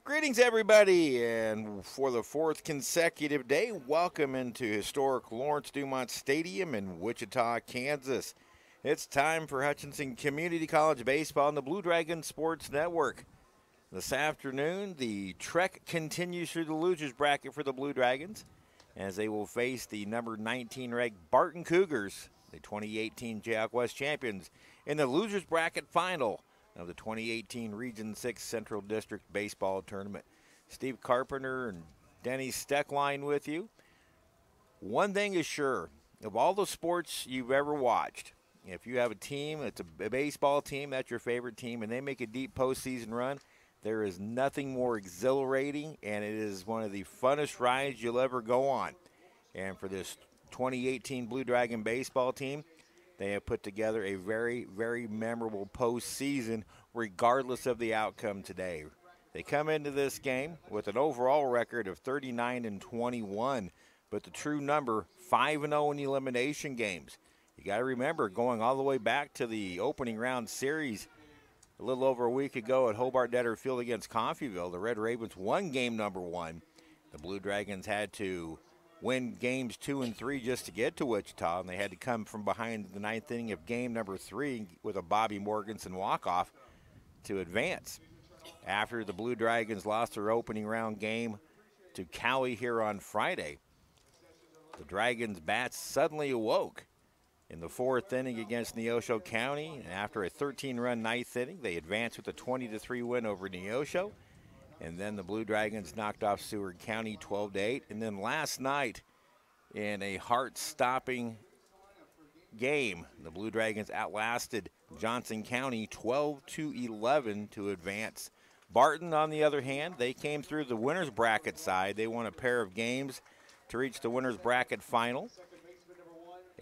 Greetings, everybody, and for the fourth consecutive day, welcome into historic Lawrence-Dumont Stadium in Wichita, Kansas. It's time for Hutchinson Community College Baseball on the Blue Dragon Sports Network. This afternoon, the trek continues through the losers bracket for the Blue Dragons as they will face the number 19 ranked Barton Cougars, the 2018 Jayhawk West champions, in the losers bracket final of the 2018 Region 6 Central District Baseball Tournament. Steve Carpenter and Denny Steckline with you. One thing is sure, of all the sports you've ever watched, if you have a team, it's a baseball team, that's your favorite team, and they make a deep postseason run, there is nothing more exhilarating, and it is one of the funnest rides you'll ever go on. And for this 2018 Blue Dragon baseball team, they have put together a very, very memorable postseason regardless of the outcome today. They come into this game with an overall record of 39-21, but the true number, 5-0 in elimination games. You got to remember, going all the way back to the opening round series a little over a week ago at Hobart Debtor Field against Coffeyville, the Red Ravens won game number 1. The Blue Dragons had to win games 2 and 3 just to get to Wichita, and they had to come from behind the ninth inning of game number 3 with a Bobby Morganson walk-off to advance. After the Blue Dragons lost their opening round game to Cowley here on Friday, the Dragons' bats suddenly awoke in the fourth inning against Neosho County, and after a 13-run ninth inning, they advanced with a 20-3 win over Neosho. And then the Blue Dragons knocked off Seward County 12-8. And then last night, in a heart-stopping game, the Blue Dragons outlasted Johnson County 12-11 to advance. Barton, on the other hand, they came through the winner's bracket side. They won a pair of games to reach the winner's bracket final,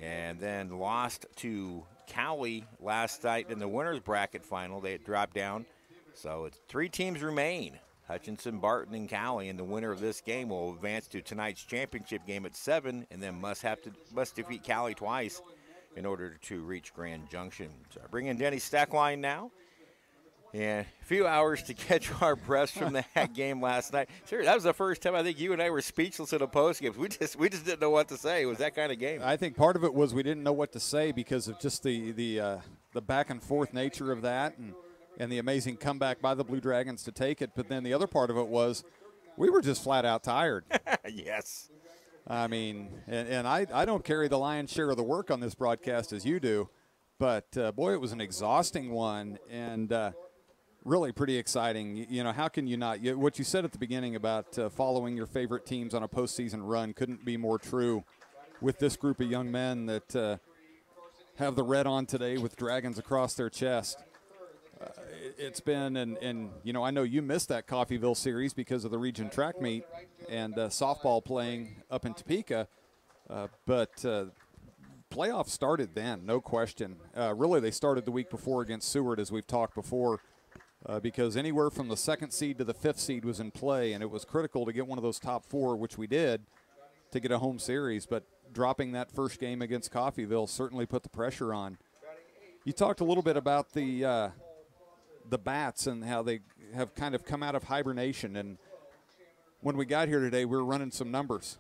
and then lost to Cowley last night in the winner's bracket final. They had dropped down. So it's 3 teams remain. Hutchinson, Barton, and Cowley, and the winner of this game will advance to tonight's championship game at 7, and then must defeat Cowley twice in order to reach Grand Junction. So I bring in Denny Steckline now, and a few hours to catch our breaths from that game last night. Sure, that was the first time I think you and I were speechless in a postgame. We just didn't know what to say. It was that kind of game. I think part of it was we didn't know what to say because of just the back and forth nature of that, and the amazing comeback by the Blue Dragons to take it. But then the other part of it was we were just flat out tired. Yes. I mean, and I don't carry the lion's share of the work on this broadcast as you do, but, boy, it was an exhausting one and really pretty exciting. You know, how can you not? What you said at the beginning about following your favorite teams on a postseason run couldn't be more true with this group of young men that have the red on today with dragons across their chest. It's been, and you know, I know you missed that Coffeyville series because of the region track meet and softball playing up in Topeka, but playoffs started then, no question. Really, they started the week before against Seward, as we've talked before, because anywhere from the 2nd seed to the 5th seed was in play, and it was critical to get one of those top 4, which we did, to get a home series. But dropping that first game against Coffeyville certainly put the pressure on. You talked a little bit about the bats and how they have kind of come out of hibernation. And when we got here today, we were running some numbers,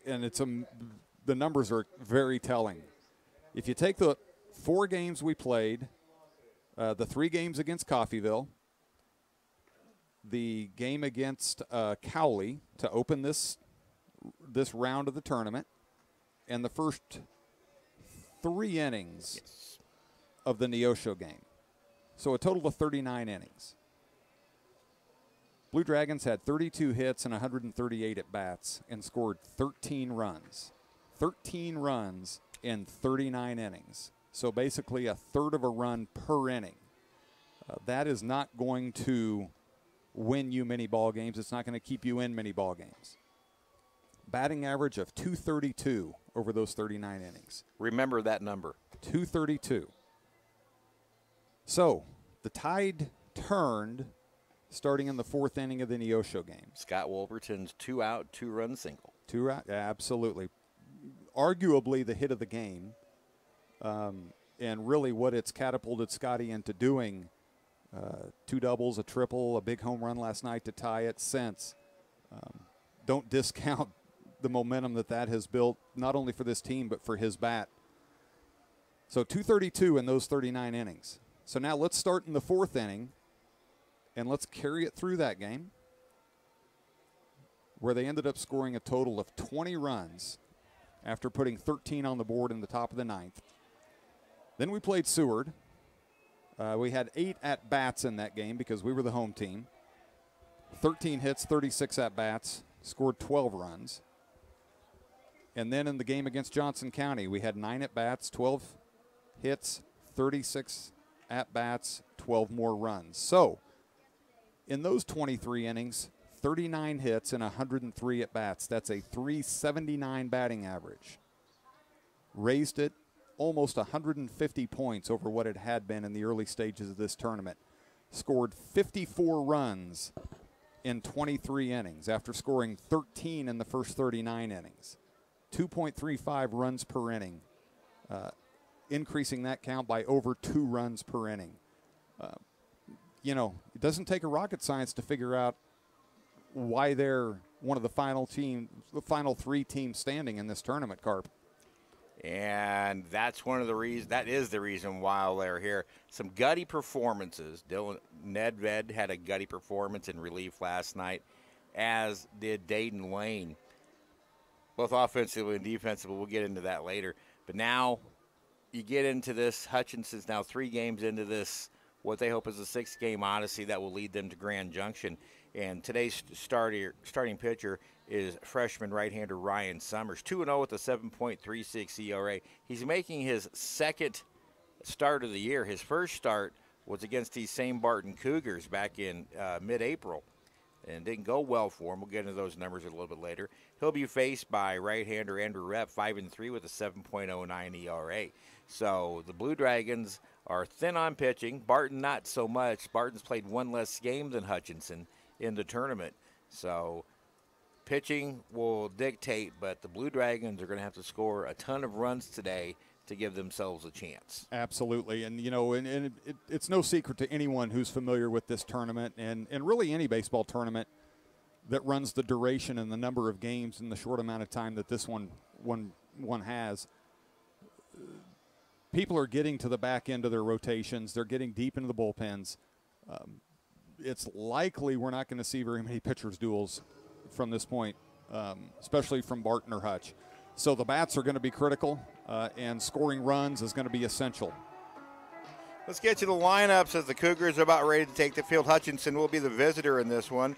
and the numbers are very telling. If you take the 4 games we played, the 3 games against Coffeyville, the game against Cowley to open this round of the tournament, and the first 3 innings of the Neosho game. So a total of 39 innings. Blue Dragons had 32 hits and 138 at-bats and scored 13 runs. 13 runs in 39 innings. So basically a third of a run per inning. That is not going to win you many ball games. It's not going to keep you in many ball games. Batting average of .232 over those 39 innings. Remember that number. .232. So, the tide turned starting in the 4th inning of the Neosho game. Scott Wolverton's 2-out, 2-run single. 2-out, absolutely. Arguably the hit of the game, and really what it's catapulted Scotty into doing 2 doubles, a triple, a big home run last night to tie it. Since don't discount the momentum that has built, not only for this team but for his bat. So 232 in those 39 innings. So now let's start in the 4th inning, and let's carry it through that game, where they ended up scoring a total of 20 runs after putting 13 on the board in the top of the 9th. Then we played Seward. We had 8 at-bats in that game because we were the home team. 13 hits, 36 at-bats, scored 12 runs. And then in the game against Johnson County, we had 9 at-bats, 12 hits, 36 at-bats, 12 more runs. So in those 23 innings, 39 hits and 103 at-bats. That's a .379 batting average. Raised it almost 150 points over what it had been in the early stages of this tournament. Scored 54 runs in 23 innings after scoring 13 in the first 39 innings. 2.35 runs per inning, increasing that count by over 2 runs per inning. It doesn't take a rocket science to figure out why they're one of the final 3 teams standing in this tournament, Carp. And that's one of the reasons. That is the reason why they're here. Some gutty performances. Nedved had a gutty performance in relief last night, as did Dayton Lane, both offensively and defensively. We'll get into that later. But now you get into this. Hutchinson's now 3 games into this, what they hope is a 6-game odyssey that will lead them to Grand Junction. And today's starting pitcher is freshman right-hander Ryan Summers, 2-0 with a 7.36 ERA. He's making his 2nd start of the year. His first start was against these same Barton Cougars back in mid-April, and didn't go well for him. We'll get into those numbers a little bit later. He'll be faced by right-hander Andrew Rep, 5-3 with a 7.09 ERA. So the Blue Dragons are thin on pitching. Barton not so much. Barton's played 1 less game than Hutchinson in the tournament. So pitching will dictate, but the Blue Dragons are going to have to score a ton of runs today to give themselves a chance. Absolutely. And, it's no secret to anyone who's familiar with this tournament and really any baseball tournament that runs the duration and the number of games in the short amount of time that this one has. People are getting to the back end of their rotations. They're getting deep into the bullpens. It's likely we're not going to see very many pitchers' duels from this point, especially from Barton or Hutch. So the bats are going to be critical, and scoring runs is going to be essential. Let's get to the lineups as the Cougars are about ready to take the field. Hutchinson will be the visitor in this one.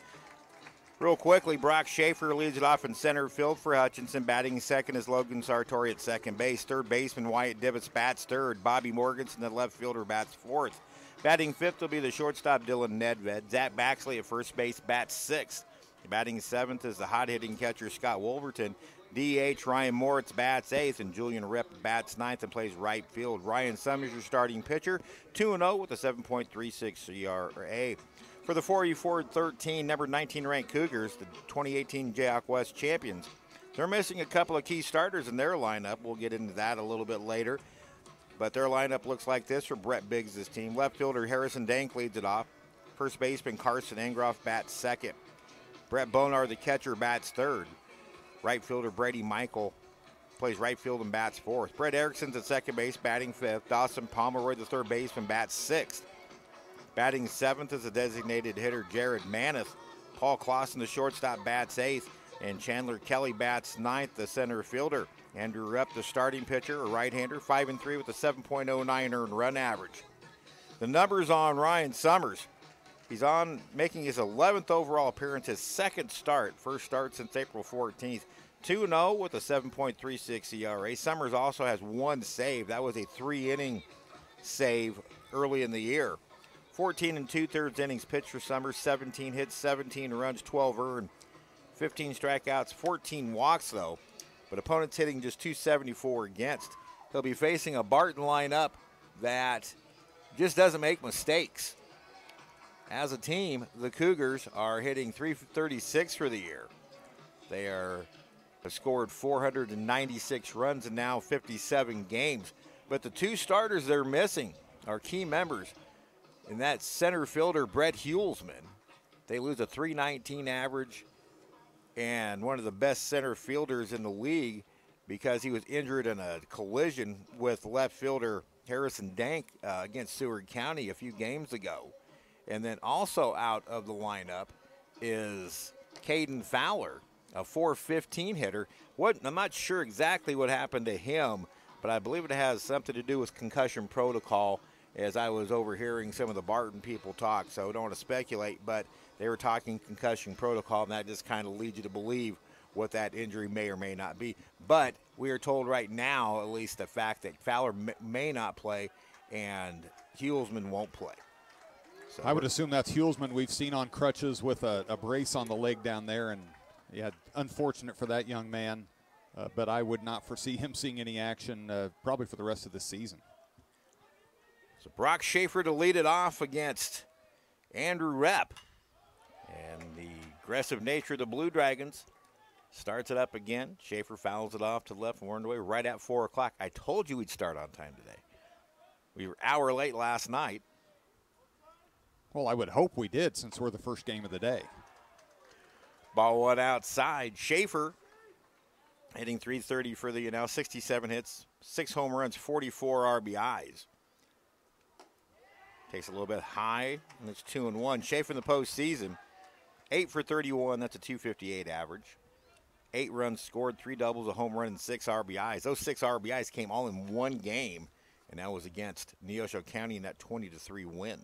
Real quickly, Brock Shaffer leads it off in center field for Hutchinson. Batting second is Logan Sartori at second base. Third baseman Wyatt Dibbets bats third. Bobby Morganson, the left fielder, bats fourth. Batting fifth will be the shortstop Dylan Nedved. Zach Baxley at first base bats sixth. Batting seventh is the hot-hitting catcher Scott Wolverton. DH Ryan Moritz bats eighth, and Julian Rip bats ninth and plays right field. Ryan Summers, your starting pitcher, 2-0 with a 7.36 ERA. For the 4U4-13, number 19 ranked Cougars, the 2018 Jayhawk West champions, they're missing a couple of key starters in their lineup. We'll get into that a little bit later. But their lineup looks like this for Brett Biggs' team. Left fielder Harrison Dank leads it off. First baseman Carson Engroff bats second. Brett Bonar, the catcher, bats third. Right fielder Brady Michael plays right field and bats fourth. Brett Erickson's at second base, batting fifth. Dawson Pomeroy, the third baseman, bats sixth. Batting seventh is a designated hitter Jared Maneth. Paul Clausen, the shortstop, bats eighth. And Chandler Kelly bats ninth, the center fielder. Andrew Rupp, the starting pitcher, a right-hander, 5-3 with a 7.09 earned run average. The numbers on Ryan Summers. He's on making his 11th overall appearance, his second start, first start since April 14th. 2-0 with a 7.36 ERA. Summers also has 1 save. That was a 3-inning save early in the year. 14 2/3 innings pitched for Summers, 17 hits, 17 runs, 12 earned, 15 strikeouts, 14 walks though. But opponents hitting just .274 against. He'll be facing a Barton lineup that just doesn't make mistakes. As a team, the Cougars are hitting .336 for the year. They have scored 496 runs in now 57 games. But the 2 starters they're missing are key members And that center fielder, Brett Hulsman, they lose a .319 average, and one of the best center fielders in the league because he was injured in a collision with left fielder Harrison Dank against Seward County a few games ago. And then also out of the lineup is Caden Fowler, a .415 hitter. I'm not sure exactly what happened to him, but I believe it has something to do with concussion protocol, as I was overhearing some of the Barton people talk, so I don't want to speculate, but they were talking concussion protocol, and that just kind of leads you to believe what that injury may or may not be. But we are told right now, at least, the fact that Fowler may not play and Hulsman won't play. So I would assume that's Hulsman we've seen on crutches with a brace on the leg down there, and yeah, unfortunate for that young man, but I would not foresee him seeing any action probably for the rest of the season. So Brock Shaffer to lead it off against Andrew Rep. And the aggressive nature of the Blue Dragons starts it up again. Shaffer fouls it off to the left and we're underway right at 4 o'clock. I told you we'd start on time today. We were an hour late last night. Well, I would hope we did since we're the first game of the day. Ball one outside. Shaffer hitting .330 for the 67 hits, 6 home runs, 44 RBIs. Takes a little bit high, and it's 2-1. Shaffer in the postseason, 8 for 31. That's a .258 average. 8 runs scored, 3 doubles, a home run, and 6 RBIs. Those 6 RBIs came all in one game, and that was against Neosho County in that 20-3 win.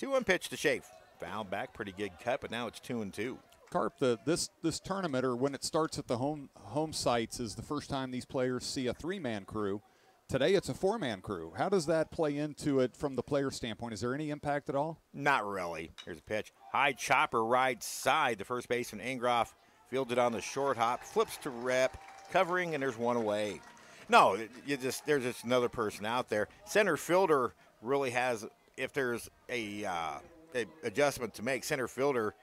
2-1 pitch to Shaffer. Foul back, pretty good cut, but now it's 2-2. Carp, this tournament, or when it starts at the home sites, is the first time these players see a 3-man crew. Today it's a 4-man crew. How does that play into it from the player standpoint? Is there any impact at all? Not really. Here's a pitch. High chopper right side. The first baseman, Engroff, fields it on the short hop, flips to Rep, covering, and there's one away. No, there's just another person out there. Center fielder really has, if there's a adjustment to make, center fielder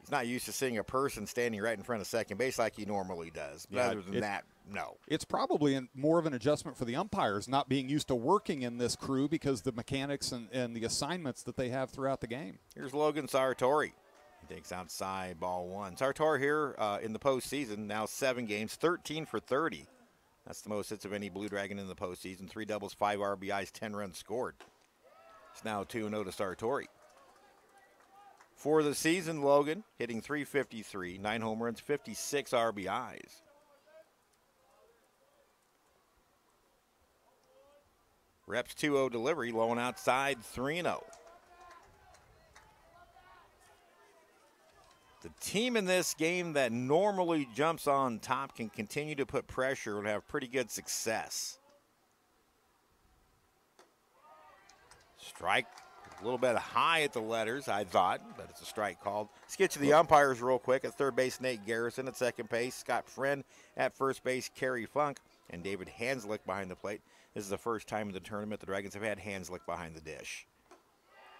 is not used to seeing a person standing right in front of second base like he normally does. But other than that, no. It's probably more of an adjustment for the umpires not being used to working in this crew because the mechanics and the assignments that they have throughout the game. Here's Logan Sartori. He takes outside, ball one. Sartori here in the postseason, now 7 games, 13 for 30. That's the most hits of any Blue Dragon in the postseason. 3 doubles, 5 RBIs, 10 runs scored. It's now 2-0 to Sartori. For the season, Logan hitting .353, 9 home runs, 56 RBIs. Rep's 2-0 delivery, low and outside, 3-0. The team in this game that normally jumps on top can continue to put pressure and have pretty good success. Strike. A little bit high at the letters, I thought, but it's a strike called. Let's get to the umpires real quick. At third base, Nate Garrison. At second base, Scott Friend. At first base, Kerry Funk. And David Hanslick behind the plate. This is the first time in the tournament the Dragons have had Hanslick behind the dish.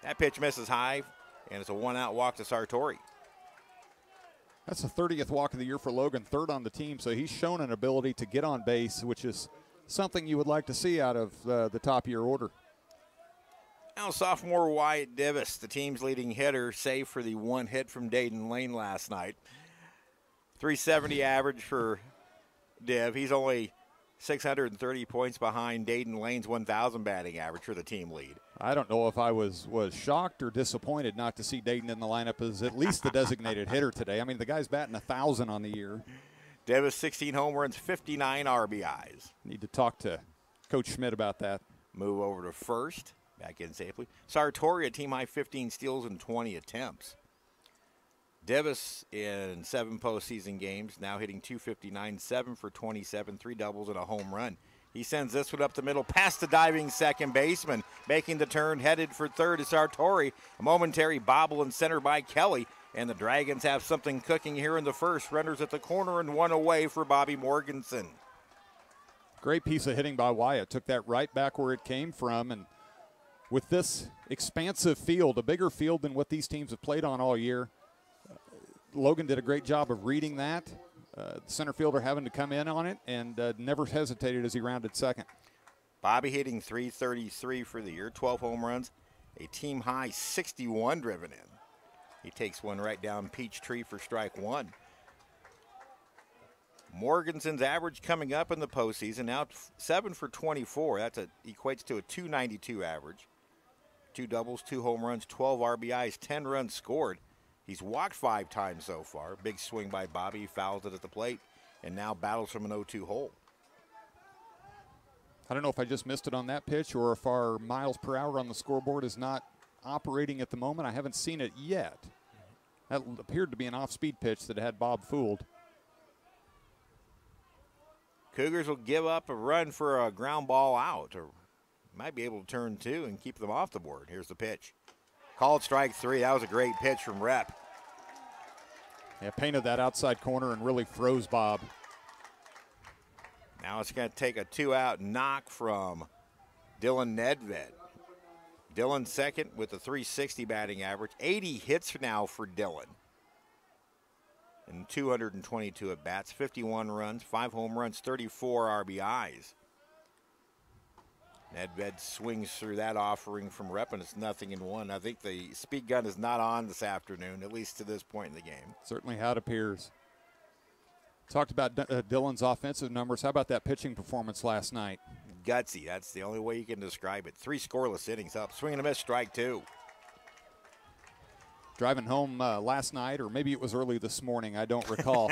That pitch misses high, and it's a 1-out walk to Sartori. That's the 30th walk of the year for Logan, 3rd on the team, so he's shown an ability to get on base, which is something you would like to see out of the top of your order. Now sophomore Wyatt Divis, the team's leading hitter, save for the 1 hit from Dayton Lane last night. .370 average for Div. He's only 630 points behind Dayton Lane's 1,000 batting average for the team lead. I don't know if I was shocked or disappointed not to see Dayton in the lineup as at least the designated hitter today. I mean, the guy's batting 1,000 on the year. Divis, 16 home runs, 59 RBIs. Need to talk to Coach Schmidt about that. Move over to first. Back in safely. Sartori, a team-high 15 steals and 20 attempts. Divis in 7 postseason games, now hitting .259, 7 for 27, 3 doubles and a home run. He sends this one up the middle, past the diving second baseman, making the turn, headed for third is Sartori. A momentary bobble in center by Kelly, and the Dragons have something cooking here in the first. Runners at the corner and 1 away for Bobby Morganson. Great piece of hitting by Wyatt. Took that right back where it came from, and with this expansive field, a bigger field than what these teams have played on all year, Logan did a great job of reading that. The center fielder having to come in on it and never hesitated as he rounded second. Bobby hitting .333 for the year, 12 home runs, A team-high 61 driven in. He takes one right down Peachtree for strike one. Morganson's average coming up in the postseason, now 7 for 24. That equates to a .292 average. 2 doubles, 2 home runs, 12 RBIs, 10 runs scored. He's walked 5 times so far. Big swing by Bobby. He fouls it at the plate and now battles from an 0-2 hole. I don't know if I just missed it on that pitch or if our miles per hour on the scoreboard is not operating at the moment. I haven't seen it yet. That appeared to be an off-speed pitch that had Bob fooled. Cougars will give up a run for a ground ball out, or might be able to turn 2 and keep them off the board. Here's the pitch. Called strike 3. That was a great pitch from Rep. Yeah, painted that outside corner and really froze Bob. Now it's going to take a 2-out knock from Dylan Nedved. Dylan second with a .360 batting average. 80 hits now for Dylan. And 222 at-bats, 51 runs, 5 home runs, 34 RBIs. Nedved swings through that offering from Rep, and it's 0-1. I think the speed gun is not on this afternoon, at least to this point in the game. Certainly how it appears. Talked about Dylan's offensive numbers. How about that pitching performance last night? Gutsy. That's the only way you can describe it. 3 scoreless innings up. Swing and a miss, strike 2. Driving home last night, or maybe it was early this morning, I don't recall,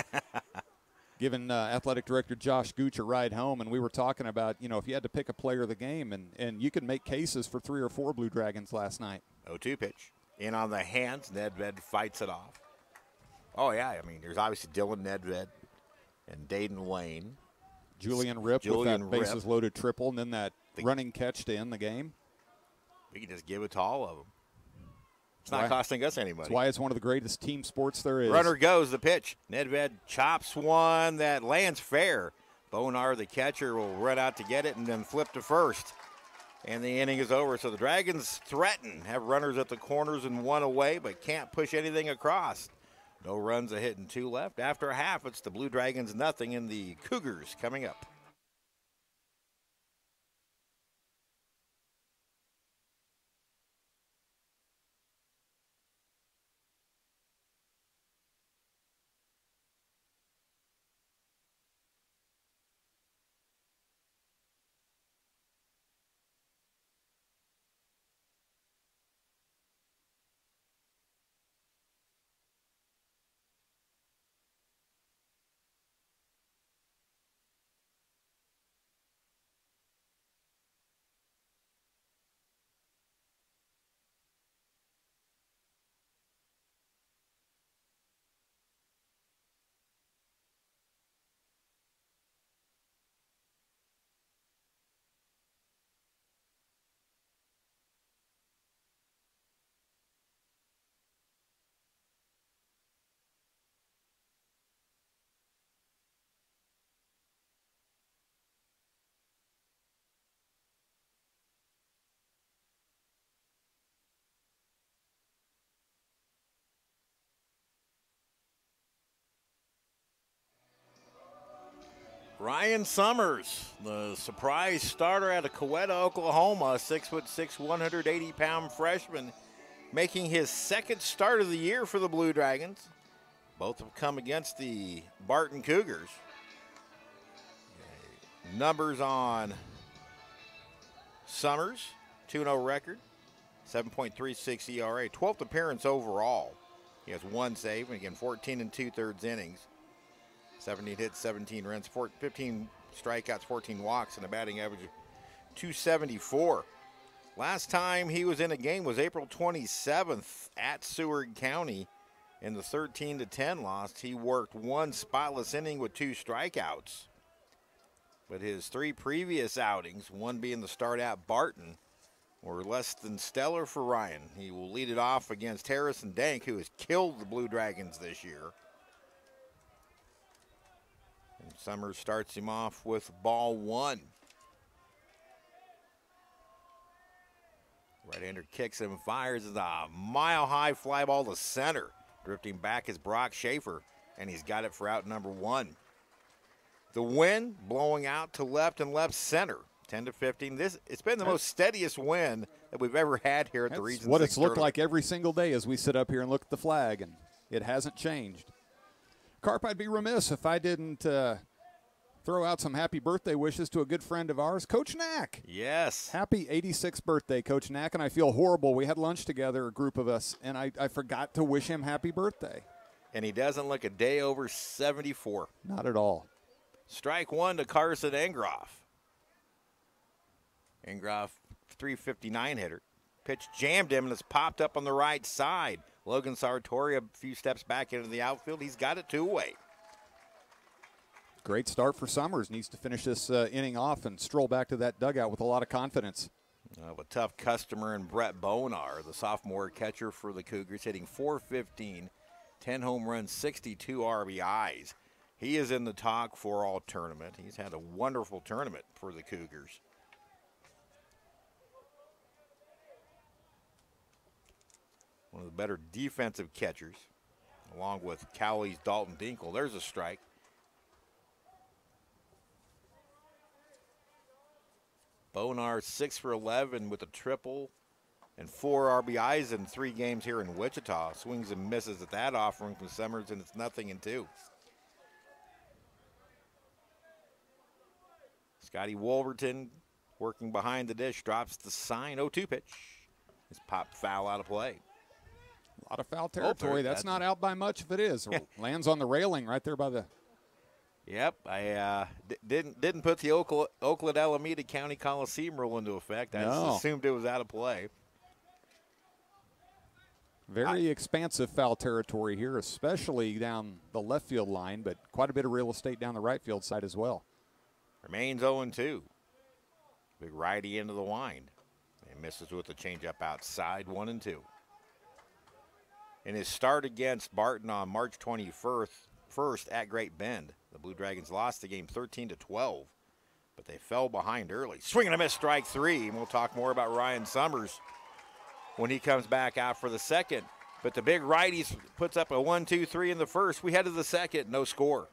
giving athletic director Josh Gooch a ride home, and we were talking about, if you had to pick a player of the game, and you could make cases for 3 or 4 Blue Dragons last night. 0-2 pitch. In on the hands. Nedved fights it off. Oh, yeah. I mean, there's obviously Dylan Nedved and Dayton Lane. Julian Rip with that bases loaded triple, and then that running catch to end the game. We can just give it to all of them. It's not costing us any money. That's why it's one of the greatest team sports there is. Runner goes, the pitch. Nedved chops one that lands fair. Bonar, the catcher, will run out to get it and then flip to first. And the inning is over. So the Dragons threaten, have runners at the corners and 1 away, but can't push anything across. No runs, a hit, and 2 left. After a half, it's the Blue Dragons 0 and the Cougars coming up. Ryan Summers, the surprise starter out of Coweta, Oklahoma, 6'6", 180-pound freshman, making his second start of the year for the Blue Dragons. Both have come against the Barton Cougars. Numbers on Summers, 2-0 record, 7.36 ERA, 12th appearance overall. He has 1 save, and again, 14 2/3 innings. 17 hits, 17 runs, 15 strikeouts, 14 walks, and a batting average of .274. Last time he was in a game was April 27th at Seward County in the 13-10 loss. He worked 1 spotless inning with 2 strikeouts. But his 3 previous outings, one being the start at Barton, were less than stellar for Ryan. He will lead it off against Harrison Dank, who has killed the Blue Dragons this year. And Summers starts him off with ball 1. Right-hander kicks and fires a mile-high fly ball to center. Drifting back is Brock Shaffer, and he's got it for out number 1. The wind blowing out to left and left center. 10-15. It's been the most steadiest win that we've ever had here at the Region 6 what it's looked tournament. like every single day as we sit up here and look at the flag, and it hasn't changed. Carp, I'd be remiss if I didn't throw out some happy birthday wishes to a good friend of ours, Coach Knack. Yes. Happy 86th birthday, Coach Knack, and I feel horrible. We had lunch together, a group of us, and I forgot to wish him happy birthday. And he doesn't look a day over 74. Not at all. Strike one to Carson Engroff. Engroff, 359 hitter. Pitch jammed him and it's popped up on the right side. Logan Sartori a few steps back into the outfield. He's got it 2-away. Great start for Summers. Needs to finish this inning off and stroll back to that dugout with a lot of confidence. A tough customer in Brett Bonar, the sophomore catcher for the Cougars, hitting .415, 10 home runs, 62 RBIs. He is in the talk for all tournament. He's had a wonderful tournament for the Cougars. One of the better defensive catchers, along with Cowley's Dalton Dinkle. There's a strike. Bonar 6 for 11 with a triple and 4 RBIs in 3 games here in Wichita. Swings and misses at that offering from Summers, and it's 0-2. Scotty Wolverton working behind the dish, drops the sign. 0-2 pitch. It's popped foul out of play. A lot of foul territory. That's not out by much if it is. Lands on the railing right there by the. Yep, I didn't put the Oakland Alameda County Coliseum rule into effect. I just assumed it was out of play. Very expansive foul territory here, especially down the left field line, but quite a bit of real estate down the right field side as well. Remains 0-2. Big righty into the wind. And misses with the changeup outside, 1-2. In his start against Barton on March 21st at Great Bend, the Blue Dragons lost the game 13-12, but they fell behind early. Swing and a miss, strike 3, and we'll talk more about Ryan Summers when he comes back out for the second. But the big righty puts up a 1-2-3 in the first. We head to the second, no score.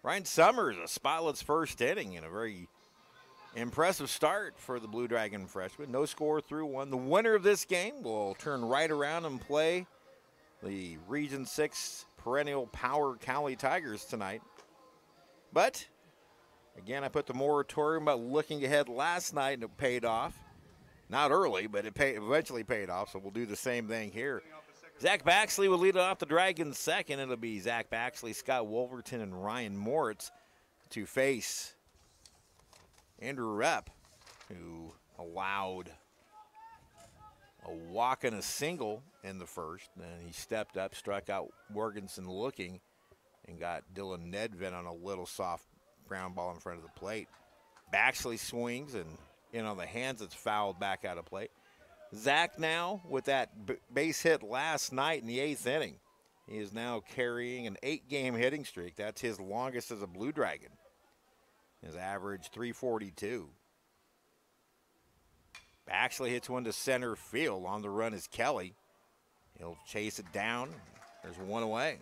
Ryan Summers, a spotless first inning and a very impressive start for the Blue Dragon freshman. No score through one. The winner of this game will turn right around and play the Region 6 perennial power Cowley Tigers tonight. But, again, I put the moratorium about looking ahead last night, and it paid off. Not early, but it eventually paid off, so we'll do the same thing here. Zach Baxley will lead off the Dragons second. It'll be Zach Baxley, Scott Wolverton, and Ryan Moritz to face Andrew Repp, who allowed a walk and a single in the first. Then he stepped up, struck out Morganson looking, and got Dylan Nedvin on a little soft ground ball in front of the plate. Baxley swings, and in on the hands, it's fouled back out of play. Zach now with that base hit last night in the 8th inning. He is now carrying an 8-game hitting streak. That's his longest as a Blue Dragon. His average, .342. Baxley hits one to center field. On the run is Kelly. He'll chase it down. There's one away.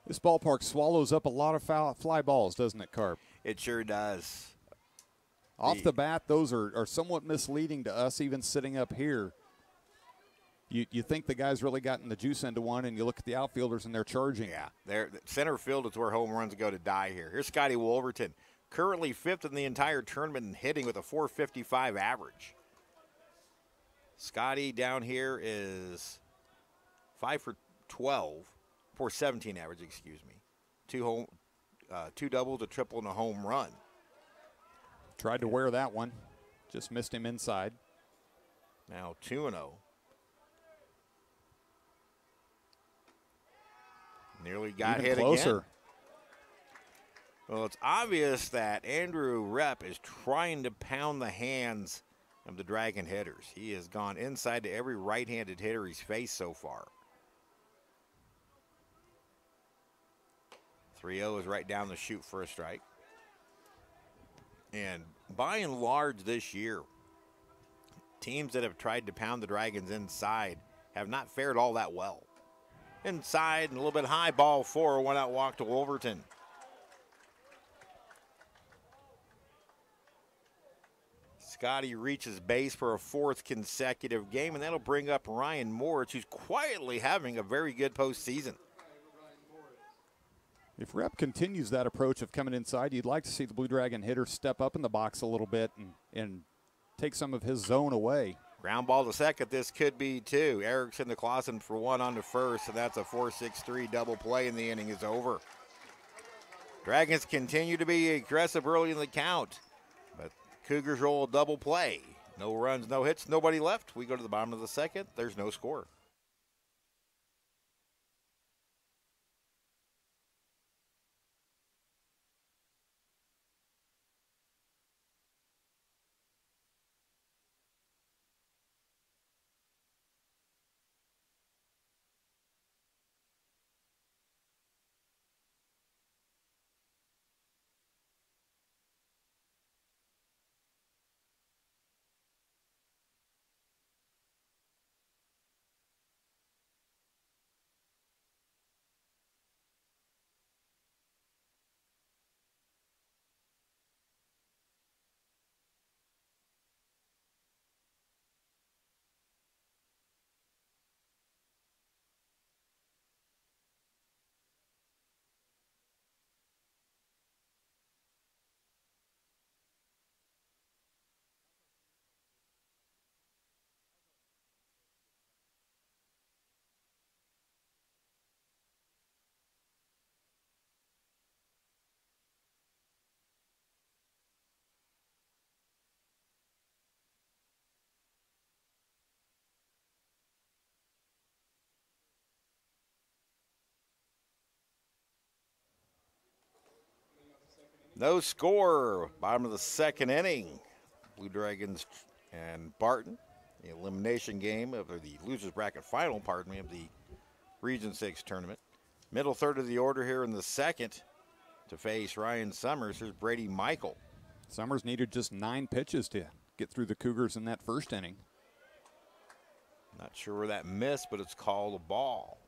This ballpark swallows up a lot of fly balls, doesn't it, Carp? It sure does. Off the bat, those are somewhat misleading to us even sitting up here. You think the guy's really gotten the juice into one, and you look at the outfielders, and they're charging. Yeah, center field is where home runs go to die here. Here's Scotty Wolverton, currently 5th in the entire tournament in hitting with a .455 average. Scotty down here is 5 for 12, .417 average, excuse me. Two doubles, a triple, and a home run. Tried to wear that one. Just missed him inside. Now 2-0. Nearly got Even hit closer. again. Well, it's obvious that Andrew Rep is trying to pound the hands of the Dragon hitters. He has gone inside to every right-handed hitter he's faced so far. 3-0 is right down the chute for a strike. And by and large this year, teams that have tried to pound the Dragons inside have not fared all that well. Inside and a little bit high, ball 4, one out walk to Wolverton. Scotty reaches base for a 4th consecutive game, and that'll bring up Ryan Moritz, who's quietly having a very good postseason. If Rep continues that approach of coming inside, you'd like to see the Blue Dragon hitter step up in the box a little bit and take some of his zone away. Ground ball to second. This could be 2. Erickson to Clausen for 1 on to first, and that's a 4-6-3 double play, and the inning is over. Dragons continue to be aggressive early in the count, but Cougars roll a double play. No runs, no hits, nobody left. We go to the bottom of the second. There's no score. No score. Bottom of the second inning. Blue Dragons and Barton. The elimination game of the losers bracket final, pardon me, of the Region 6 tournament. Middle third of the order here in the second to face Ryan Summers. Here's Brady Michael. Summers needed just 9 pitches to get through the Cougars in that first inning. Not sure where that missed, but it's called a ball.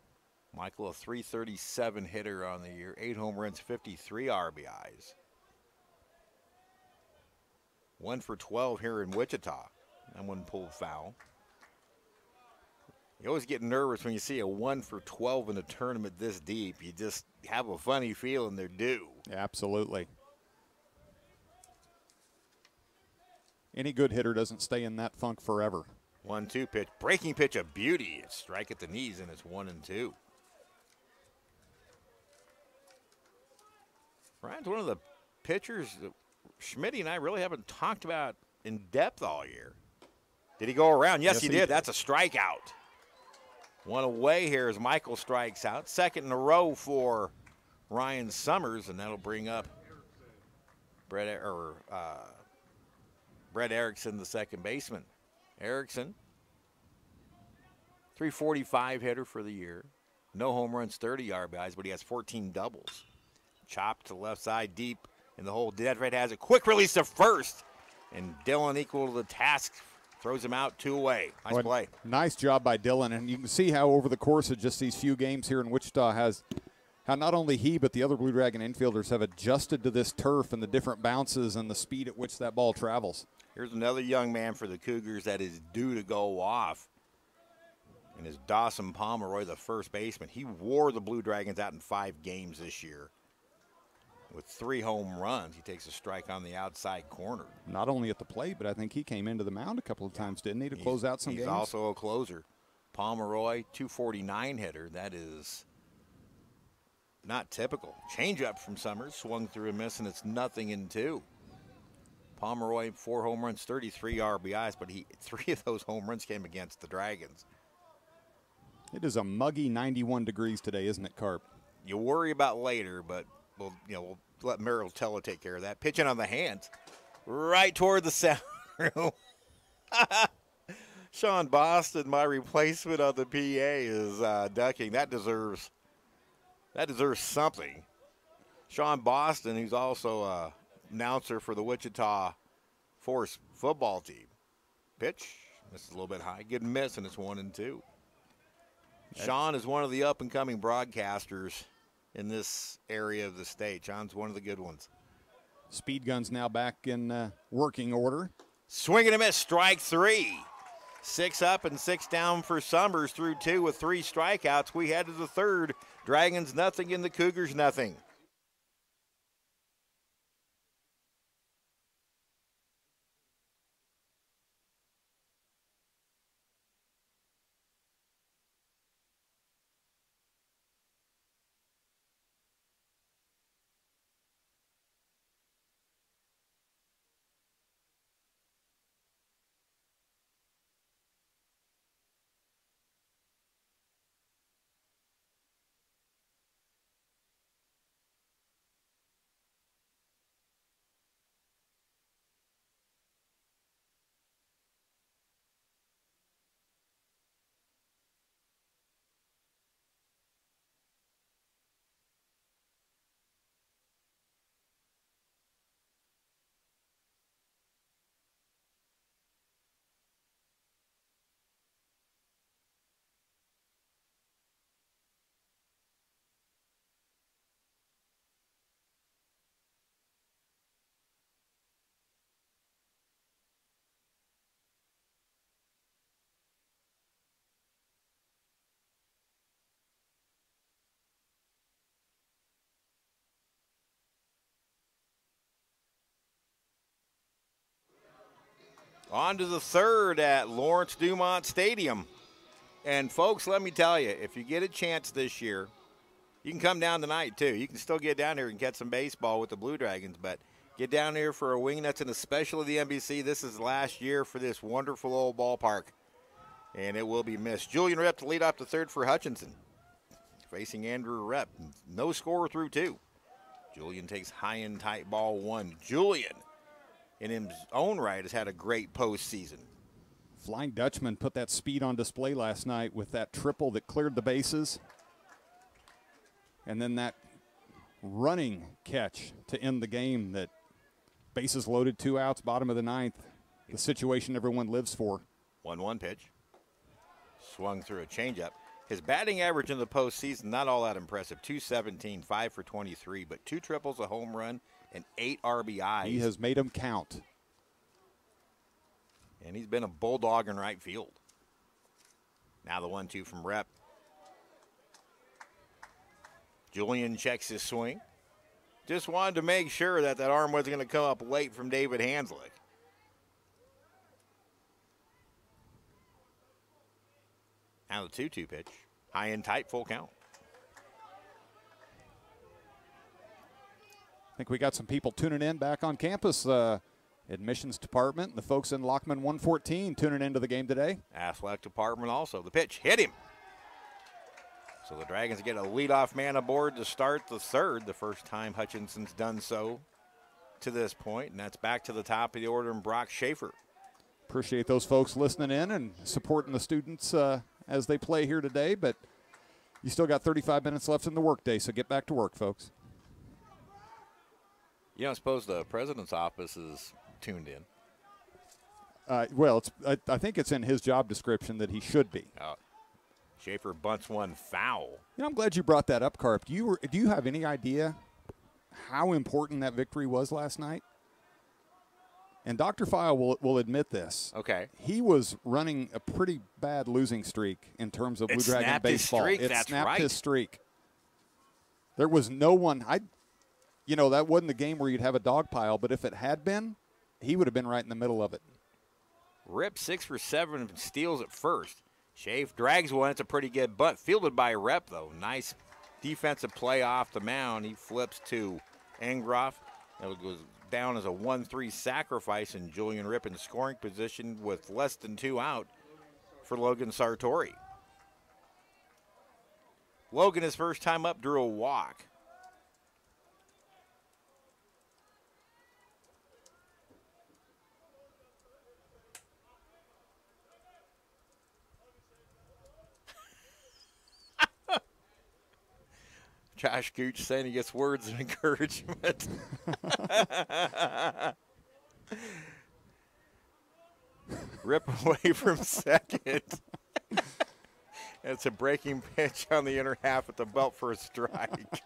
Michael, a .337 hitter on the year, 8 home runs, 53 RBIs. 1 for 12 here in Wichita. That one pulled foul. You always get nervous when you see a 1 for 12 in a tournament this deep. You just have a funny feeling they're due. Absolutely. Any good hitter doesn't stay in that funk forever. 1-2 pitch. Breaking pitch, a beauty. It's strike at the knees, and it's 1-2. Ryan's one of the pitchers that Schmitty and I really haven't talked about in depth all year. Did he go around? Yes, he did. That's a strikeout. One away here as Michael strikes out. Second in a row for Ryan Summers, and that'll bring up Brett Erickson, the second baseman. Erickson, .345 hitter for the year. No home runs, 30 RBIs, but he has 14 doubles. Chopped to the left side deep in the hole. Deadred has a quick release to first, and Dillon equal to the task. Throws him out, 2 away. Nice play. Nice job by Dillon, and you can see how over the course of just these few games here in Wichita has how not only he but the other Blue Dragon infielders have adjusted to this turf and the different bounces and the speed at which that ball travels. Here's another young man for the Cougars that is due to go off. And is Dawson Pomeroy, the first baseman. He wore the Blue Dragons out in 5 games this year. With 3 home runs, he takes a strike on the outside corner. Not only at the plate, but I think he came into the mound a couple of times, didn't he, to close out some games? He's also a closer. Pomeroy, 249 hitter. That is not typical. Changeup from Summers, swung through a miss, and it's 0-2. Pomeroy, 4 home runs, 33 RBIs, but 3 of those home runs came against the Dragons. It is a muggy 91 degrees today, isn't it, Carp? You worry about later, but we'll let Merrill Teller take care of that. Pitching on the hands, right toward the sound room. Sean Boston, my replacement on the PA, is ducking. That deserves something. Sean Boston, who's also an announcer for the Wichita Force football team. Pitch, this is a little bit high. Good miss, and it's 1-2. Sean is one of the up-and-coming broadcasters in this area of the state. Sean's one of the good ones. Speed gun's now back in working order. Swing and a miss, strike 3. 6 up and 6 down for Summers through 2 with 3 strikeouts. We head to the third. Dragons nothing and the Cougars nothing. On to the third at Lawrence-Dumont Stadium. And, folks, let me tell you, if you get a chance this year, you can come down tonight, too. You can still get down here and catch some baseball with the Blue Dragons, but get down here for a Wingnuts and especially the NBC. This is last year for this wonderful old ballpark, and it will be missed. Julian Rep to lead off the third for Hutchinson. Facing Andrew Rep. No score through 2. Julian takes high and tight ball 1. Julian, in his own right, has had a great postseason. Flying Dutchman put that speed on display last night with that triple that cleared the bases. And then that running catch to end the game that bases loaded, 2 outs, bottom of the 9th. The situation everyone lives for. 1-1 pitch. Swung through a changeup. His batting average in the postseason, not all that impressive. .217, 5 for 23, but 2 triples, a home run, and 8 RBIs. He has made them count. And he's been a bulldog in right field. Now the 1-2 from Rep. Julian checks his swing. Just wanted to make sure that arm wasn't going to come up late from David Hanslick. Now the 2-2 pitch. High and tight, full count. I think we got some people tuning in back on campus. Admissions department, the folks in Lockman 114 tuning into the game today. Athletic department also. The pitch hit him. So the Dragons get a leadoff man aboard to start the third, the first time Hutchinson's done so to this point, and that's back to the top of the order and Brock Shaffer. Appreciate those folks listening in and supporting the students as they play here today, but you still got 35 minutes left in the workday, so get back to work, folks. You don't suppose the president's office is tuned in? Well, I think it's in his job description that he should be. Shaffer bunts one foul. You know, I'm glad you brought that up, Carp. Do you have any idea how important that victory was last night? And Dr. File will admit this. Okay. He was running a pretty bad losing streak in terms of Blue Dragon baseball. It snapped his streak. There was no one. That wasn't the game where you'd have a dog pile, but if it had been, he would have been right in the middle of it. Rip 6 for 7 steals at first. Schaaf drags one. It's a pretty good bunt. Fielded by Rep, though. Nice defensive play off the mound. He flips to Engroff. It goes down as a 1-3 sacrifice, and Julian Rip in scoring position with less than 2 out for Logan Sartori. Logan, his first time up, drew a walk. Josh Gooch saying he gets words of encouragement. Rip away from second. It's a breaking pitch on the inner half at the belt for a strike.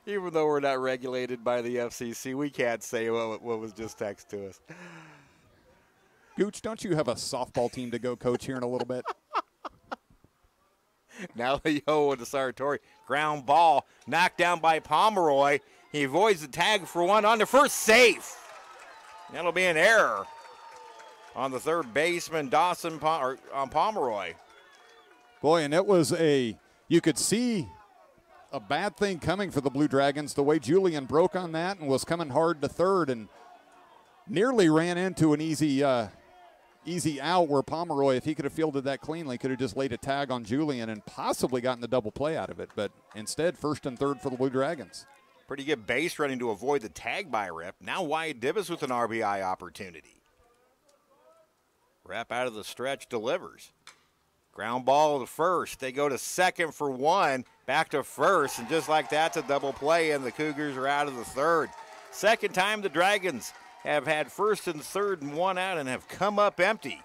Even though we're not regulated by the FCC, we can't say what was just text to us. Gooch, don't you have a softball team to go coach here in a little bit? Now Leo with the Sartori. Ground ball knocked down by Pomeroy. He avoids the tag for one on the first, safe. That'll be an error on the third baseman, Dawson on Pomeroy. Boy, and it was you could see a bad thing coming for the Blue Dragons, the way Julian broke on that and was coming hard to third and nearly ran into an easy out where Pomeroy, if he could have fielded that cleanly, could have just laid a tag on Julian and possibly gotten the double play out of it. But instead, first and third for the Blue Dragons. Pretty good base running to avoid the tag by Rep. Now Wyatt Dibbs with an RBI opportunity. Rep out of the stretch delivers. Ground ball to first. They go to second for one. Back to first. And just like that's a double play, and the Cougars are out of the third. Second time the Dragons have had first and third and one out and have come up empty.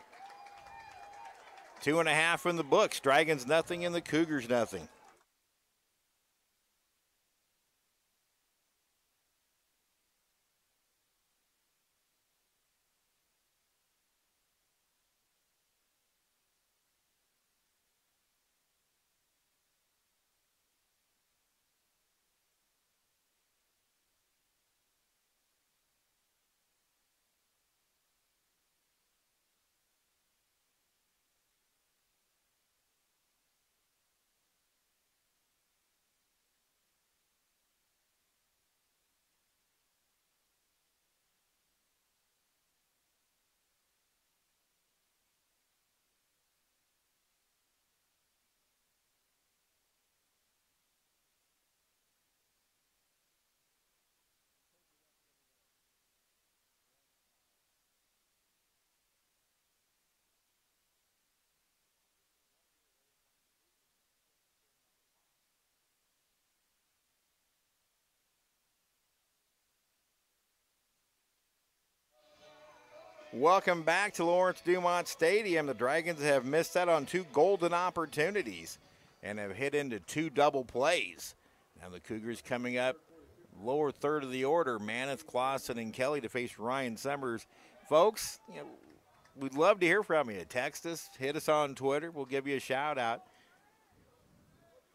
2.5 in the books. Dragons nothing and the Cougars nothing. Welcome back to Lawrence-Dumont Stadium. The Dragons have missed out on 2 golden opportunities and have hit into 2 double plays. Now the Cougars coming up lower third of the order, Maneth, Clausen, and Kelly to face Ryan Summers. Folks, we'd love to hear from you. Text us, hit us on Twitter. We'll give you a shout out.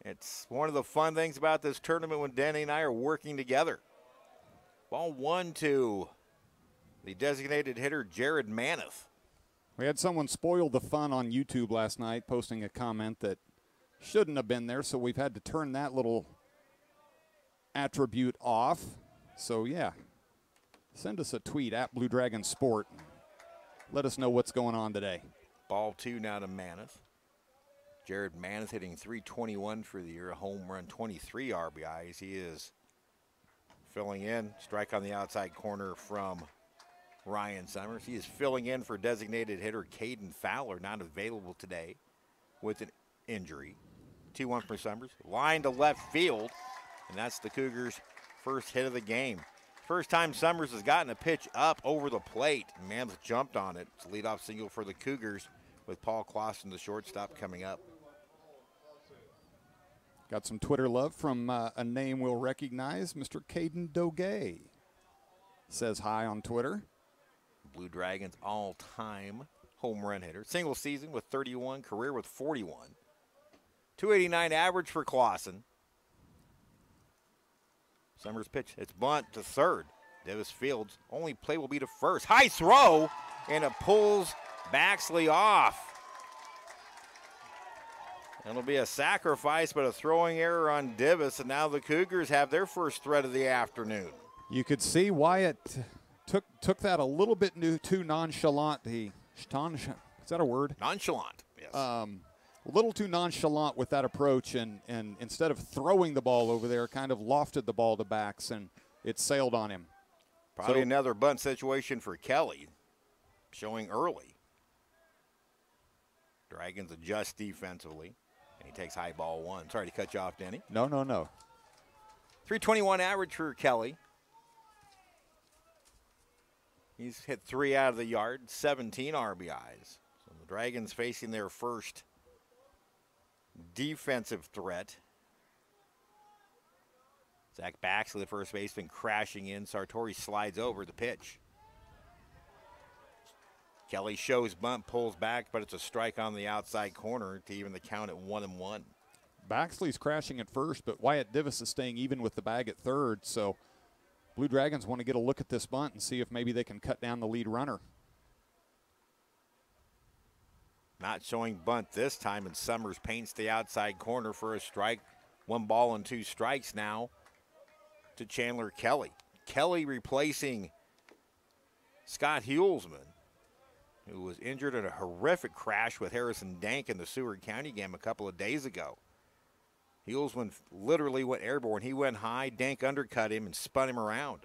It's one of the fun things about this tournament when Denny and I are working together. Ball 1 to the designated hitter, Jared Maneth. We had someone spoil the fun on YouTube last night, posting a comment that shouldn't have been there, so we've had to turn that little attribute off. So, yeah, send us a tweet at Blue Dragon Sport. Let us know what's going on today. Ball 2 now to Maneth. Jared Maneth hitting .321 for the year, a home run, 23 RBIs. He is filling in. Strike on the outside corner from Ryan Summers. He is filling in for designated hitter Caden Fowler, not available today with an injury. 2-1 for Summers. Line to left field, and that's the Cougars' first hit of the game. First time Summers has gotten a pitch up over the plate. Maneth jumped on it. It's a leadoff single for the Cougars with Paul Clausen, the shortstop, coming up. Got some Twitter love from a name we'll recognize, Mr. Caden Doge. Says hi on Twitter. Blue Dragons all-time home run hitter. Single season with 31, career with 41. 289 average for Clausen. Summers pitch. It's bunt to third. Davis Fields. Only play will be to first. High throw, and it pulls Baxley off. It'll be a sacrifice, but a throwing error on Davis, and now the Cougars have their first threat of the afternoon. You could see Wyatt took that a little bit too nonchalant. Is that a word? Nonchalant, yes. A little too nonchalant with that approach, and instead of throwing the ball over there, kind of lofted the ball to Bax, and it sailed on him. Probably another bunt situation for Kelly, showing early. Dragons adjust defensively, and he takes high ball one. Sorry to cut you off, Denny. No. 321 average for Kelly. He's hit 3 out of the yard, 17 RBIs. So the Dragons facing their first defensive threat. Zach Baxley, the first baseman, crashing in. Sartori slides over the pitch. Kelly shows bunt, pulls back, but it's a strike on the outside corner to even the count at 1-1. Baxley's crashing at first, but Wyatt Divis is staying even with the bag at third, so Blue Dragons want to get a look at this bunt and see if maybe they can cut down the lead runner. Not showing bunt this time, and Summers paints the outside corner for a strike. 1 ball and 2 strikes now to Chandler Kelly. Kelly replacing Scott Hulsman, who was injured in a horrific crash with Harrison Dank in the Seward County game a couple of days ago. Hulsman literally went airborne. He went high, Dank undercut him and spun him around.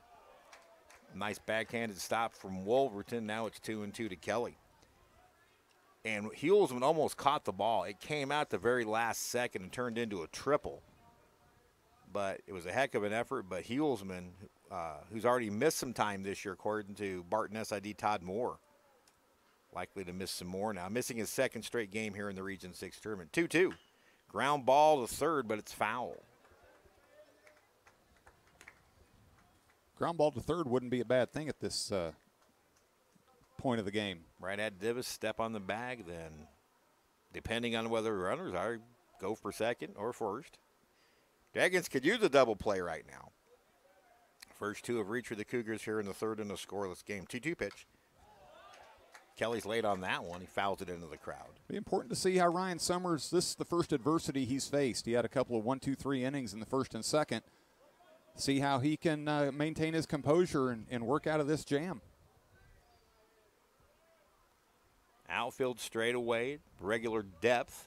Nice backhanded stop from Wolverton. Now it's 2-2 to Kelly. And Hulsman almost caught the ball. It came out the very last second and turned into a triple. But it was a heck of an effort. But Hulsman, who's already missed some time this year, according to Barton SID Todd Moore, likely to miss some more now. Missing his second straight game here in the Region 6 tournament. 2-2. Ground ball to third, but it's foul. Ground ball to third wouldn't be a bad thing at this point of the game. Right at Divis, step on the bag, then depending on whether runners are, go for second or first. Dragons could use a double play right now. First 2 have reached for the Cougars here in the third in a scoreless game. 2-2 pitch. Kelly's late on that one. He fouls it into the crowd. Be important to see how Ryan Summers, this is the first adversity he's faced. He had a couple of 1-2-3 innings in the first and second. See how he can maintain his composure and work out of this jam. Outfield straightaway, regular depth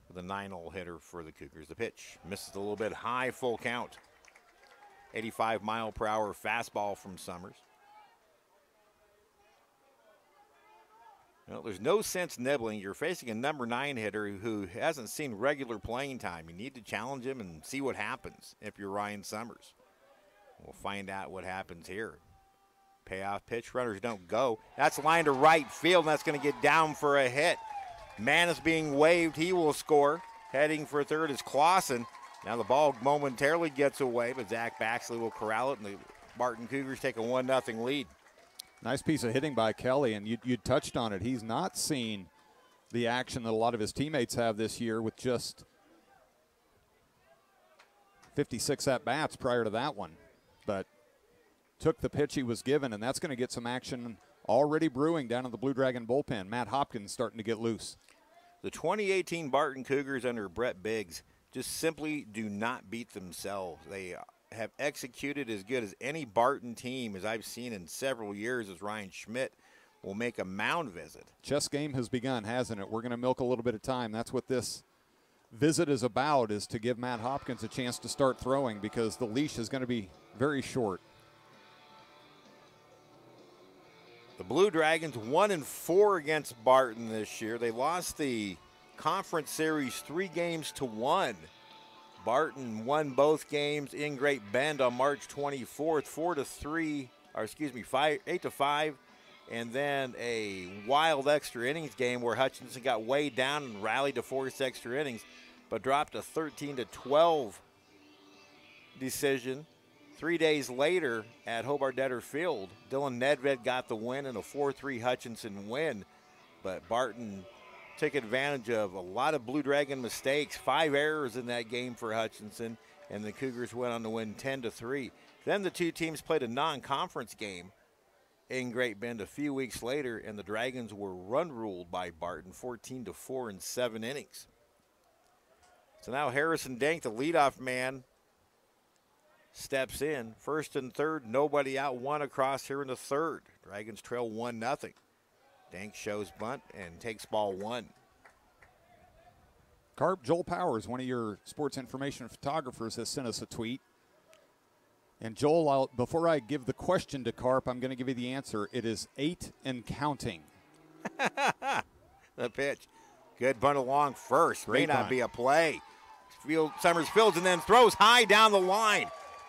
with a 9-hole hitter for the Cougars. The pitch misses a little bit high, full count. 85-mile-per-hour fastball from Summers. Well, there's no sense nibbling. You're facing a number 9 hitter who hasn't seen regular playing time. You need to challenge him and see what happens if you're Ryan Summers. We'll find out what happens here. Payoff pitch, runners don't go. That's line to right field, and that's going to get down for a hit. Man is being waved. He will score. Heading for third is Clausen. Now the ball momentarily gets away, but Zach Baxley will corral it, and the Barton Cougars take a 1-0 lead. Nice piece of hitting by Kelly, and you touched on it. He's not seen the action that a lot of his teammates have this year with just 56 at-bats prior to that one. But took the pitch he was given, and that's going to get some action already brewing down in the Blue Dragon bullpen. Matt Hopkins starting to get loose. The 2018 Barton Cougars under Brett Biggs just simply do not beat themselves. They have executed as good as any Barton team as I've seen in several years, as Ryan Schmidt will make a mound visit. Chess game has begun, hasn't it? We're going to milk a little bit of time. That's what this visit is about, is to give Matt Hopkins a chance to start throwing, because the leash is going to be very short. The Blue Dragons 1-4 against Barton this year. They lost the conference series 3-1. Barton won both games in Great Bend on March 24th, 8-5, and then a wild extra innings game where Hutchinson got way down and rallied to force extra innings, but dropped a 13-12 decision. 3 days later at Hobart Detter Field, Dylan Nedved got the win in a 4-3 Hutchinson win, but Barton took advantage of a lot of Blue Dragon mistakes, 5 errors in that game for Hutchinson, and the Cougars went on to win 10-3. Then the two teams played a non-conference game in Great Bend a few weeks later, and the Dragons were run-ruled by Barton 14-4 in 7 innings. So now Harrison Dank, the leadoff man, steps in. First and third, nobody out, one across here in the third. Dragons trail 1-0. Dank shows bunt and takes ball 1. Carp, Joel Powers, one of your sports information photographers, has sent us a tweet. And Joel, before I give the question to Carp, I'm going to give you the answer. It is 8 and counting. The pitch. Good bunt along first. Great May not bunt. be a play. Summers fields and then throws high down the line.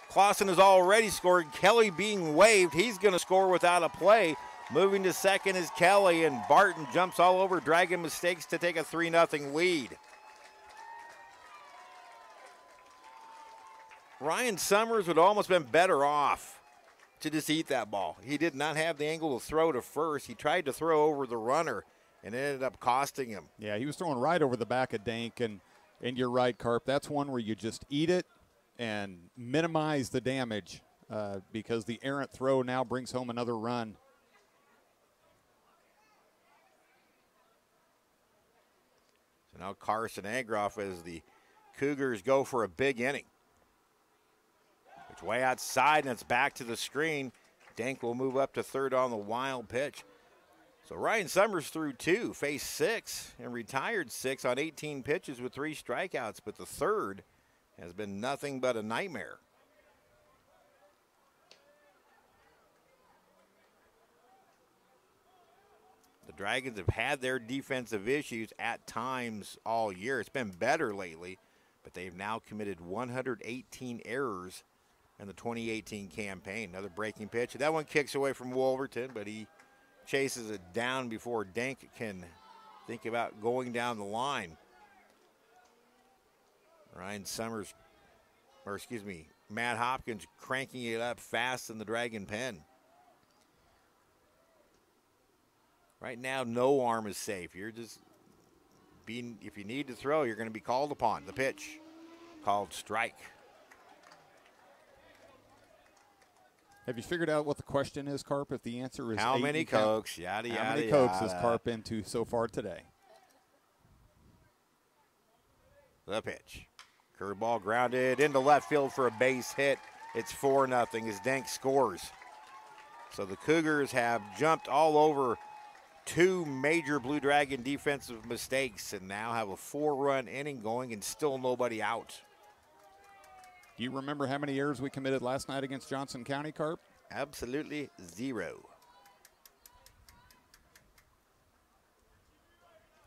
Clausen has already scored. Kelly being waived. He's going to score without a play. Moving to second is Kelly, and Barton jumps all over Dragon mistakes to take a 3-0 lead. Ryan Summers would almost been better off to just eat that ball. He did not have the angle to throw to first. He tried to throw over the runner, and it ended up costing him. Yeah, he was throwing right over the back of Dank, and you're right, Carp. That's one where you just eat it and minimize the damage because the errant throw now brings home another run. So now Carson Agroff as the Cougars go for a big inning. It's way outside, and it's back to the screen. Dank will move up to third on the wild pitch. So Ryan Summers threw 2, faced 6, and retired 6 on 18 pitches with 3 strikeouts, but the third has been nothing but a nightmare. The Dragons have had their defensive issues at times all year. It's been better lately, but they've now committed 118 errors in the 2018 campaign. Another breaking pitch. That one kicks away from Wolverton, but he chases it down before Dank can think about going down the line. Matt Hopkins cranking it up fast in the Dragon pen. Right now, no arm is safe. You're just if you need to throw, you're going to be called upon. The pitch called strike. Have you figured out what the question is, Carp? If the answer is how 8 many and count- Cokes, yada, yada, How many yada. Cokes has Carp into so far today? The pitch. Curveball grounded into left field for a base hit. It's 4-0 as Dank scores. So the Cougars have jumped all over 2 major Blue Dragon defensive mistakes and now have a 4-run inning going and still nobody out. Do you remember how many errors we committed last night against Johnson County, Carp? Absolutely 0.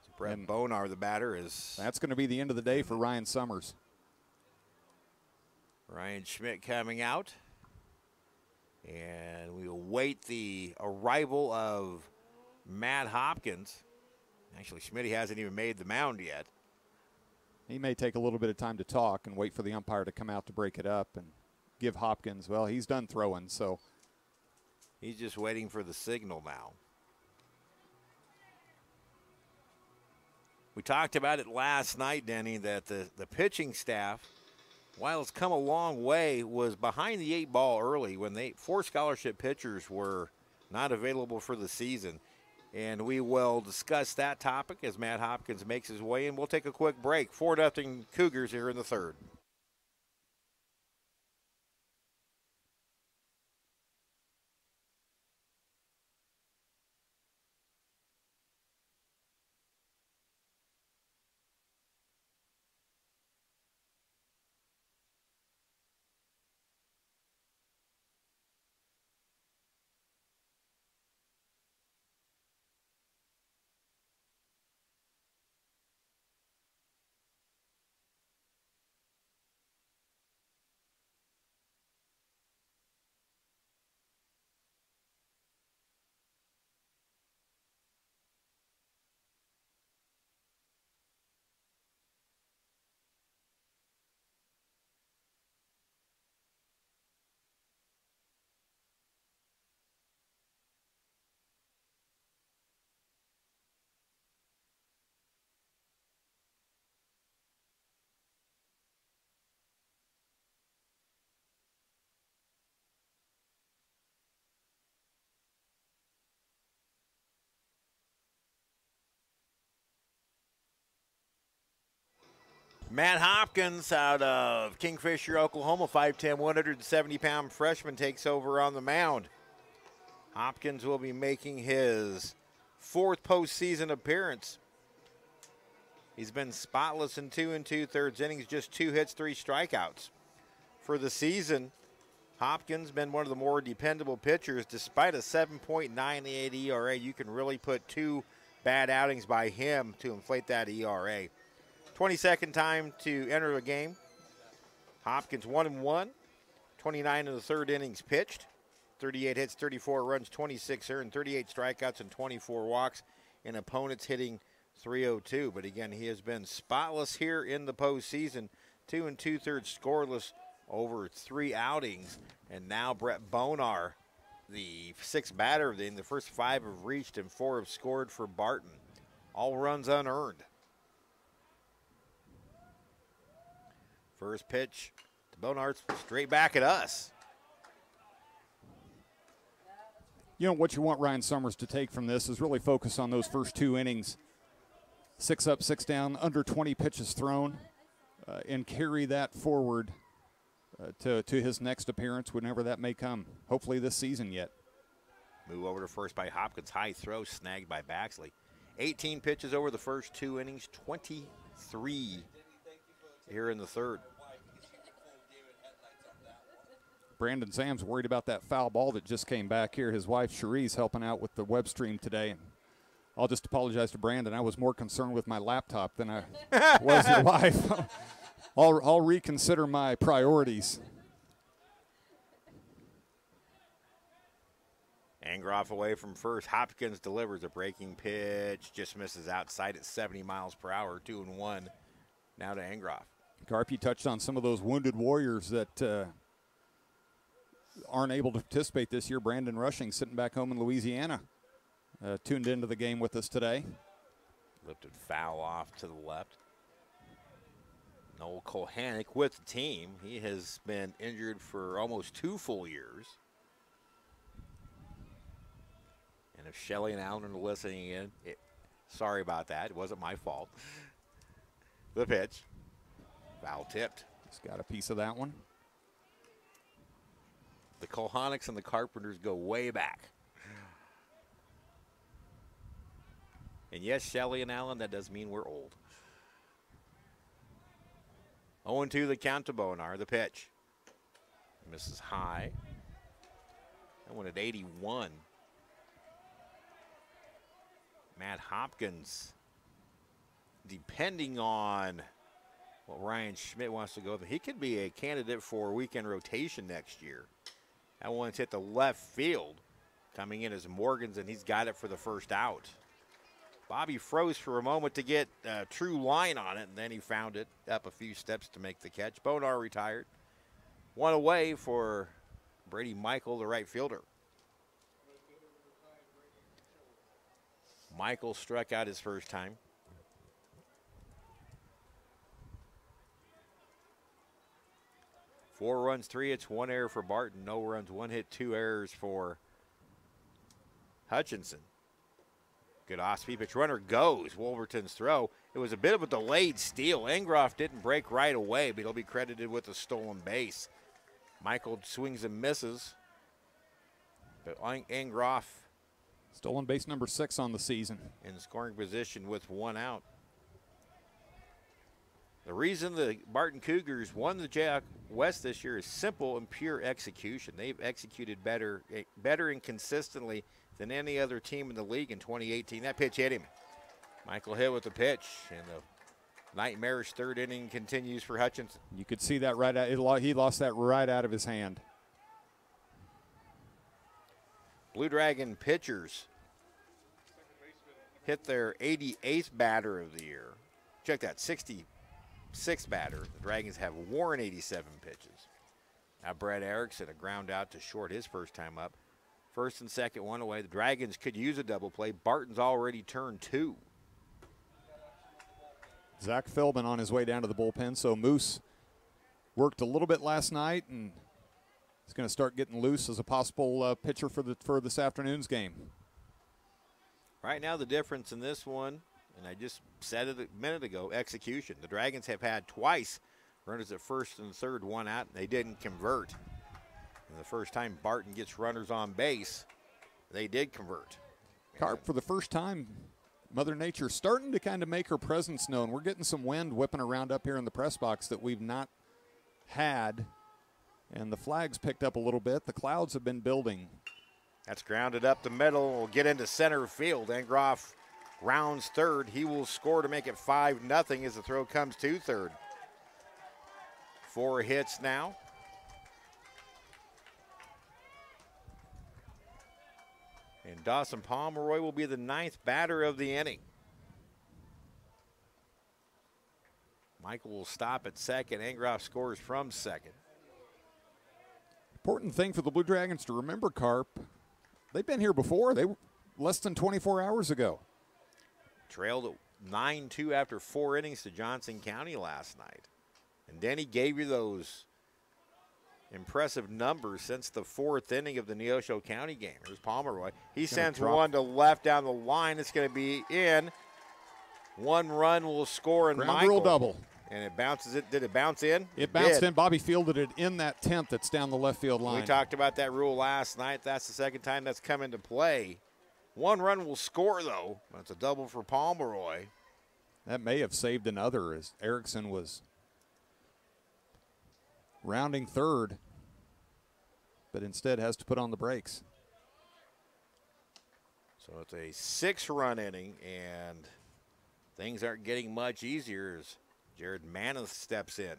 So Brett Bonar, the batter, is... That's going to be the end of the day for Ryan Summers. Ryan Schmidt coming out. And we await the arrival of Matt Hopkins. Actually, Schmidt hasn't even made the mound yet. He may take a little bit of time to talk and wait for the umpire to come out to break it up and give Hopkins, well, he's done throwing, so. He's just waiting for the signal now. We talked about it last night, Denny, that the pitching staff, while it's come a long way, was behind the 8 ball early when 4 scholarship pitchers were not available for the season. And we will discuss that topic as Matt Hopkins makes his way in. We'll take a quick break. 4-0 Cougars here in the third. Matt Hopkins out of Kingfisher, Oklahoma, 5'10", 170-pound freshman, takes over on the mound. Hopkins will be making his 4th postseason appearance. He's been spotless in 2 2/3 innings, just 2 hits, 3 strikeouts. For the season, Hopkins been one of the more dependable pitchers. Despite a 7.98 ERA, you can really put 2 bad outings by him to inflate that ERA. 22nd time to enter the game. Hopkins 1-1, 29 in the 3rd innings pitched, 38 hits, 34 runs, 26 earned, 38 strikeouts, and 24 walks, and opponents hitting .302. But again, he has been spotless here in the postseason. 2 2/3 scoreless over 3 outings. And now Brett Bonar, the 6th batter of the first 5 have reached and 4 have scored for Barton. All runs unearned. First pitch to Bonar, straight back at us. You know, what you want Ryan Summers to take from this is really focus on those first 2 innings. 6 up, 6 down, under 20 pitches thrown, and carry that forward to his next appearance, whenever that may come. Hopefully this season yet. Move over to first by Hopkins. High throw snagged by Baxley. 18 pitches over the first 2 innings, 23 here in the 3rd. Brandon Sam's worried about that foul ball that just came back here. His wife, Cherie's, helping out with the web stream today. I'll just apologize to Brandon. I was more concerned with my laptop than I was your wife. I'll reconsider my priorities. Angroff away from first. Hopkins delivers a breaking pitch. Just misses outside at 70 miles per hour. 2-1. Now to Angroff. Carp, you touched on some of those wounded warriors that aren't able to participate this year. Brandon Rushing sitting back home in Louisiana. Tuned into the game with us today. Lifted foul off to the left. Noel Kohanic with the team. He has been injured for almost 2 full years. And if Shelley and Allen are listening in, sorry about that. It wasn't my fault. The pitch. Foul tipped. He's got a piece of that one. The Kohanics and the Carpenters go way back. And yes, Shelley and Allen, that does mean we're old. 0-2 the count to Bonar. The pitch. Misses high. That one at 81. Matt Hopkins, depending on what Ryan Schmidt wants to go with, he could be a candidate for weekend rotation next year. That one's hit the left field. Coming in as Morgan's, and he's got it for the first out. Bobby froze for a moment to get a true line on it, and then he found it up a few steps to make the catch. Bonar retired. 1 away for Brady Michael, the right fielder. Michael struck out his first time. Four runs, 3 hits, 1 error for Barton. No runs, 1 hit, 2 errors for Hutchinson. Good off-speed pitch. Runner goes. Wolverton's throw. It was a bit of a delayed steal. Angroff didn't break right away, but he'll be credited with a stolen base. Michael swings and misses. But Angroff. Stolen base number 6 on the season. In scoring position with 1 out. The reason the Barton Cougars won the Jack West this year is simple and pure execution. They've executed better and consistently than any other team in the league in 2018. That pitch hit him. Michael hit with the pitch, and the nightmarish 3rd inning continues for Hutchinson. You could see that right out. He lost that right out of his hand. Blue Dragon pitchers hit their 88th batter of the year. Check that, 66th batter. The Dragons have worn 87 pitches. Now Brett Erickson, a ground out to short his first time up. First and second, 1 away. The Dragons could use a double play. Barton's already turned 2. Zach Philbin on his way down to the bullpen. So Moose worked a little bit last night, and he's going to start getting loose as a possible pitcher for this afternoon's game. Right now, the difference in this one, And I just said it a minute ago, execution. The Dragons have had twice runners at first and third, one out, and they didn't convert. And the first time Barton gets runners on base, they did convert. Carp, for the first time, Mother Nature starting to kind of make her presence known. We're getting some wind whipping around up here in the press box that we've not had. And the flag's picked up a little bit. The clouds have been building. That's grounded up the middle. Will get into center field. Engroff rounds third. He will score to make it 5-0 as the throw comes to third. 4 hits now. And Dawson Pomeroy will be the 9th batter of the inning. Michael will stop at second. Engroff scores from second. Important thing for the Blue Dragons to remember, Carp, they've been here before. They were less than 24 hours ago. Trailed at 9-2 after 4 innings to Johnson County last night. And then he gave you those impressive numbers since the 4th inning of the Neosho County game. Here's Pomeroy. He sends one to left down the line. It's going to be in. 1 run will score, and Ground rule double. And it bounces it. Did it bounce in? It bounced in. Bobby fielded it in that 10th that's down the left field line. We talked about that rule last night. That's the second time that's come into play. 1 run will score, though. That's a double for Pomeroy. That may have saved another as Erickson was rounding third, but instead has to put on the brakes. So it's a 6-run inning, and things aren't getting much easier as Jared Maneth steps in.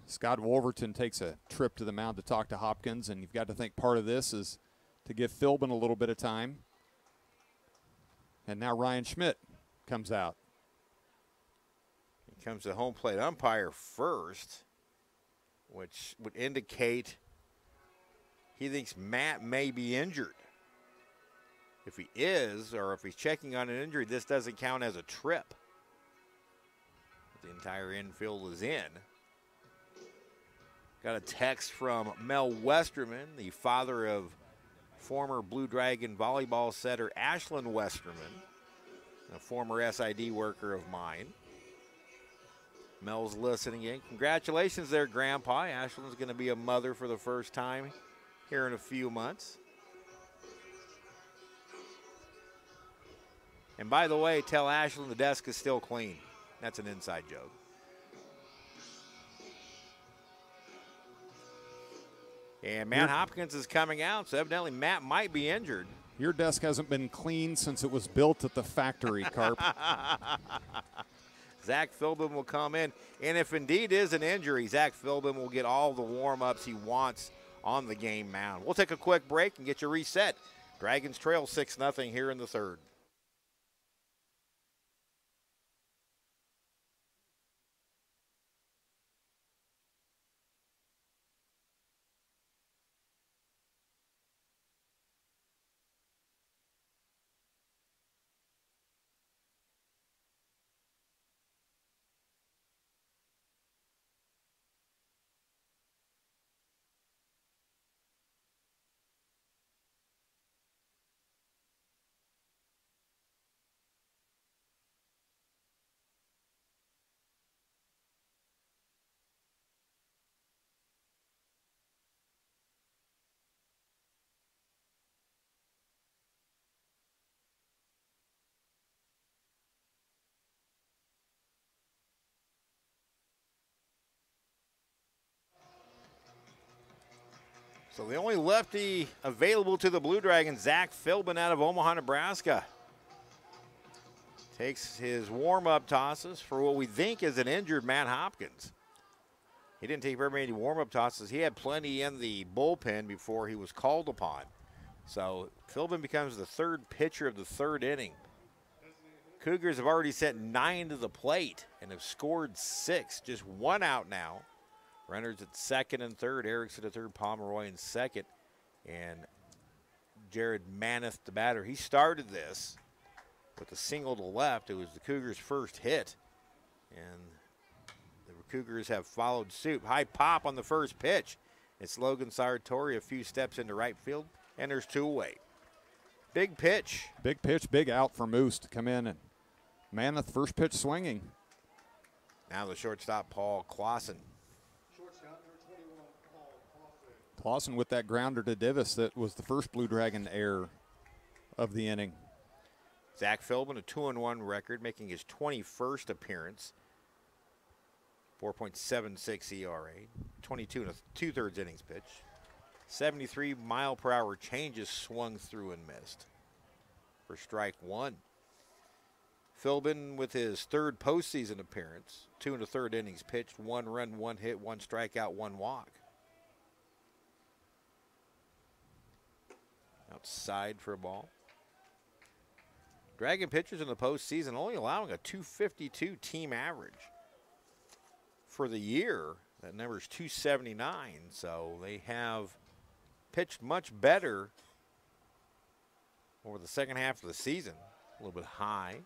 Scott Wolverton takes a trip to the mound to talk to Hopkins, and you've got to think part of this is to give Philbin a little bit of time. And now Ryan Schmidt comes out. He comes to home plate umpire first, which would indicate he thinks Matt may be injured. If he is, or if he's checking on an injury, this doesn't count as a trip. The entire infield is in. Got a text from Mel Westerman, the father of former Blue Dragon volleyball setter Ashlyn Westerman, a former SID worker of mine. Mel's listening in. Congratulations there, Grandpa. Ashlyn's going to be a mother for the first time here in a few months. And by the way, tell Ashlyn the desk is still clean. That's an inside joke. And Matt Hopkins is coming out, so evidently Matt might be injured. Your desk hasn't been cleaned since it was built at the factory, Carp. Zach Philbin will come in. And if indeed is an injury, Zach Philbin will get all the warm-ups he wants on the game mound. We'll take a quick break and get you reset. Dragons trail 6-0 here in the third. So the only lefty available to the Blue Dragons, Zach Philbin out of Omaha, Nebraska. Takes his warm-up tosses for what we think is an injured Matt Hopkins. He didn't take very many warm-up tosses. He had plenty in the bullpen before he was called upon. So Philbin becomes the third pitcher of the third inning. Cougars have already sent 9 to the plate and have scored 6. Just 1 out now. Runners at second and third. Erickson at third, Pomeroy in second. And Jared Maneth, the batter. He started this with a single to left. It was the Cougars' first hit. And the Cougars have followed suit. High pop on the first pitch. It's Logan Sartori a few steps into right field. And there's 2 away. Big pitch. Big pitch, big out for Moose to come in and man the first pitch swinging. Now the shortstop, Paul Clausen. Clausen with that grounder to Divis that was the first Blue Dragon error of the inning. Zach Philbin, a 2-1 record, making his 21st appearance. 4.76 ERA, 22 and 2/3 innings pitched. 73-mile-per-hour changes swung through and missed for strike one. Philbin with his third postseason appearance, 2 1/3 innings pitched, 1 run, 1 hit, 1 strikeout, 1 walk. Outside for a ball. Dragon pitchers in the postseason only allowing a .252 team average. For the year, that number is .279, so they have pitched much better over the second half of the season. A little bit high.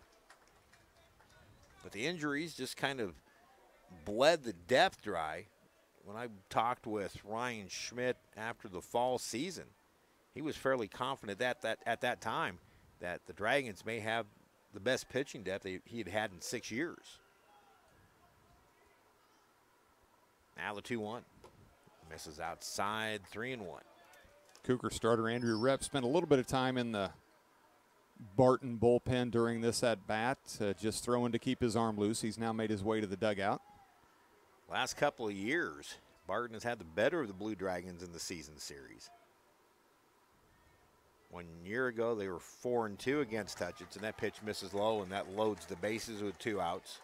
But the injuries just kind of bled the depth dry. When I talked with Ryan Schmidt after the fall season, he was fairly confident that at that time that the Dragons may have the best pitching depth he had had in 6 years. Now the 2-1. Misses outside, 3-1. Cougar starter Andrew Rep spent a little bit of time in the Barton bullpen during this at-bat, just throwing to keep his arm loose. He's now made his way to the dugout. Last couple of years, Barton has had the better of the Blue Dragons in the season series. 1 year ago, they were 4-2 against Hutchinson. That pitch misses low, and that loads the bases with 2 outs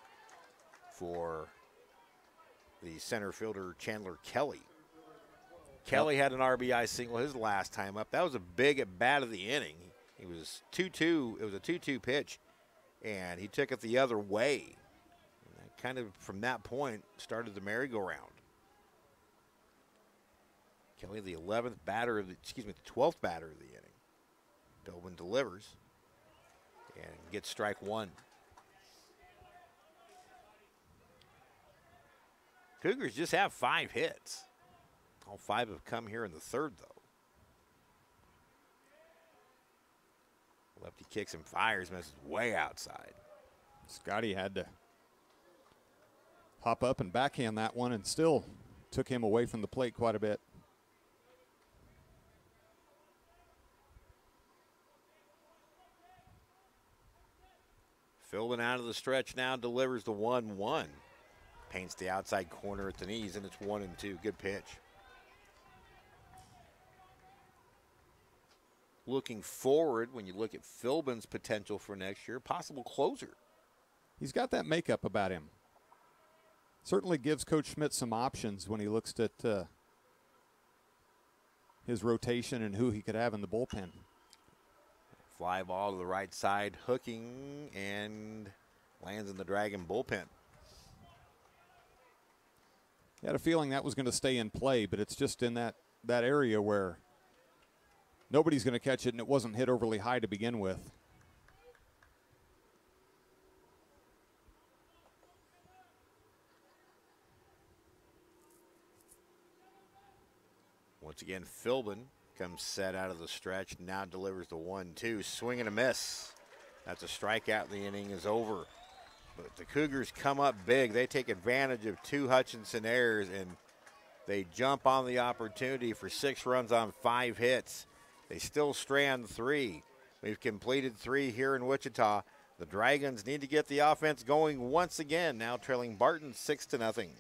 for the center fielder Chandler Kelly. Kelly had an RBI single his last time up. That was a big at bat of the inning. It was 2-2. It was a 2-2 pitch, and he took it the other way. And that kind of, from that point, started the merry-go-round. Kelly, the 12th batter of the inning. Philbin delivers and gets strike one. Cougars just have 5 hits. All 5 have come here in the third, though. Lefty kicks and fires, misses way outside. Scotty had to hop up and backhand that one and still took him away from the plate quite a bit. Philbin out of the stretch now, delivers the 1-1. Paints the outside corner at the knees, and it's 1-2. Good pitch. Looking forward, when you look at Philbin's potential for next year, possible closer. He's got that makeup about him. Certainly gives Coach Schmidt some options when he looks at his rotation and who he could have in the bullpen. Fly ball to the right side, hooking, and lands in the Dragon bullpen. I had a feeling that was going to stay in play, but it's just in that area where nobody's going to catch it, and it wasn't hit overly high to begin with. Once again, Philbin comes set out of the stretch, now delivers the 1-2, swing and a miss. That's a strikeout. The inning is over. But the Cougars come up big. They take advantage of 2 Hutchinson errors, and they jump on the opportunity for 6 runs on 5 hits. They still strand 3. We've completed 3 here in Wichita. The Dragons need to get the offense going once again, now trailing Barton 6-0.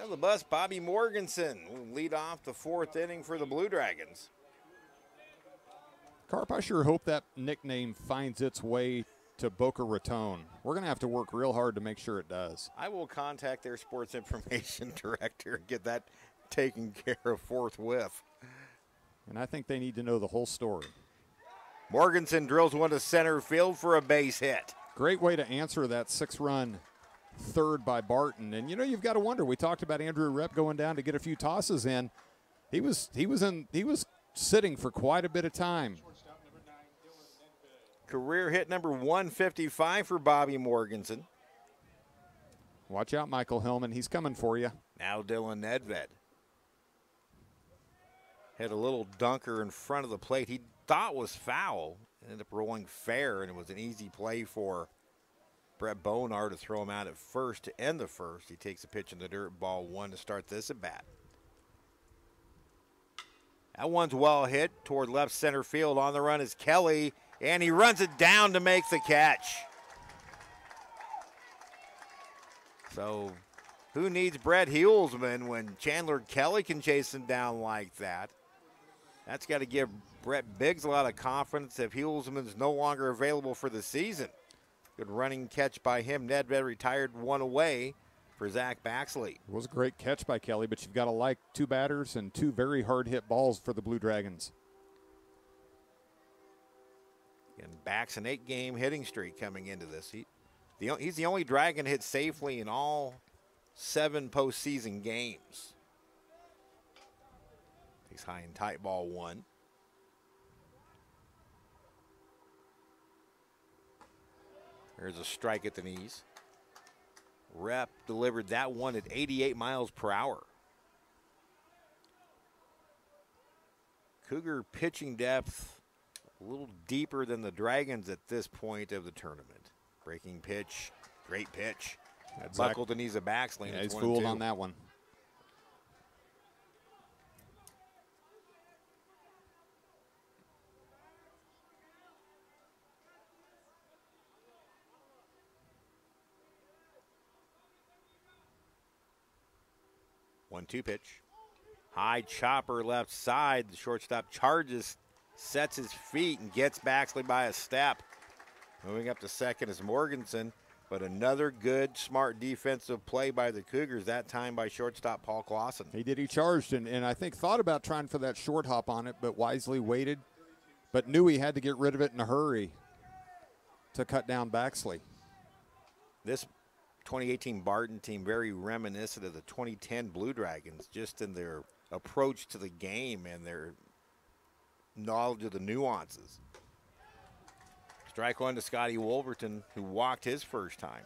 Front of the bus, Bobby Morganson will lead off the fourth inning for the Blue Dragons. Carp, I sure hope that nickname finds its way to Boca Raton. We're going to have to work real hard to make sure it does. I will contact their sports information director and get that taken care of forthwith. And I think they need to know the whole story. Morganson drills one to center field for a base hit. Great way to answer that 6-run third by Barton. And, you know, you've got to wonder. We talked about Andrew Rep going down to get a few tosses in. He was sitting for quite a bit of time. Career hit number 155 for Bobby Morganson. Watch out, Michael Hillman. He's coming for you. Now Dylan Nedved. Had a little dunker in front of the plate he thought was foul. Ended up rolling fair, and it was an easy play for Brett Bonar to throw him out at first to end the first. He takes a pitch in the dirt, ball one to start this at bat. That one's well hit toward left center field. On the run is Kelly, and he runs it down to make the catch. So who needs Brett Heelsman when Chandler Kelly can chase him down like that? That's got to give Brett Biggs a lot of confidence if Heelsman's no longer available for the season. Good running catch by him. Nedved retired one away for Zach Baxley. It was a great catch by Kelly, but you've got to like two batters and two very hard-hit balls for the Blue Dragons. And Bax an 8-game hitting streak coming into this. He's the only Dragon hit safely in all 7 postseason games. Takes high and tight, ball one. There's a strike at the knees. Rep delivered that one at 88 miles per hour. Cougar pitching depth a little deeper than the Dragons at this point of the tournament. Breaking pitch, great pitch. Buckled the knees of Baxley. Yeah, he's fooled on that one. One-two pitch. High chopper left side. The shortstop charges, sets his feet, and gets Baxley by a step. Moving up to second is Morganson, but another good, smart defensive play by the Cougars, that time by shortstop Paul Clausen. He did. He charged and I think thought about trying for that short hop on it, but wisely waited, but knew he had to get rid of it in a hurry to cut down Baxley. This 2018 Barton team very reminiscent of the 2010 Blue Dragons, just in their approach to the game and their knowledge of the nuances. Strike one to Scotty Wolverton, who walked his first time.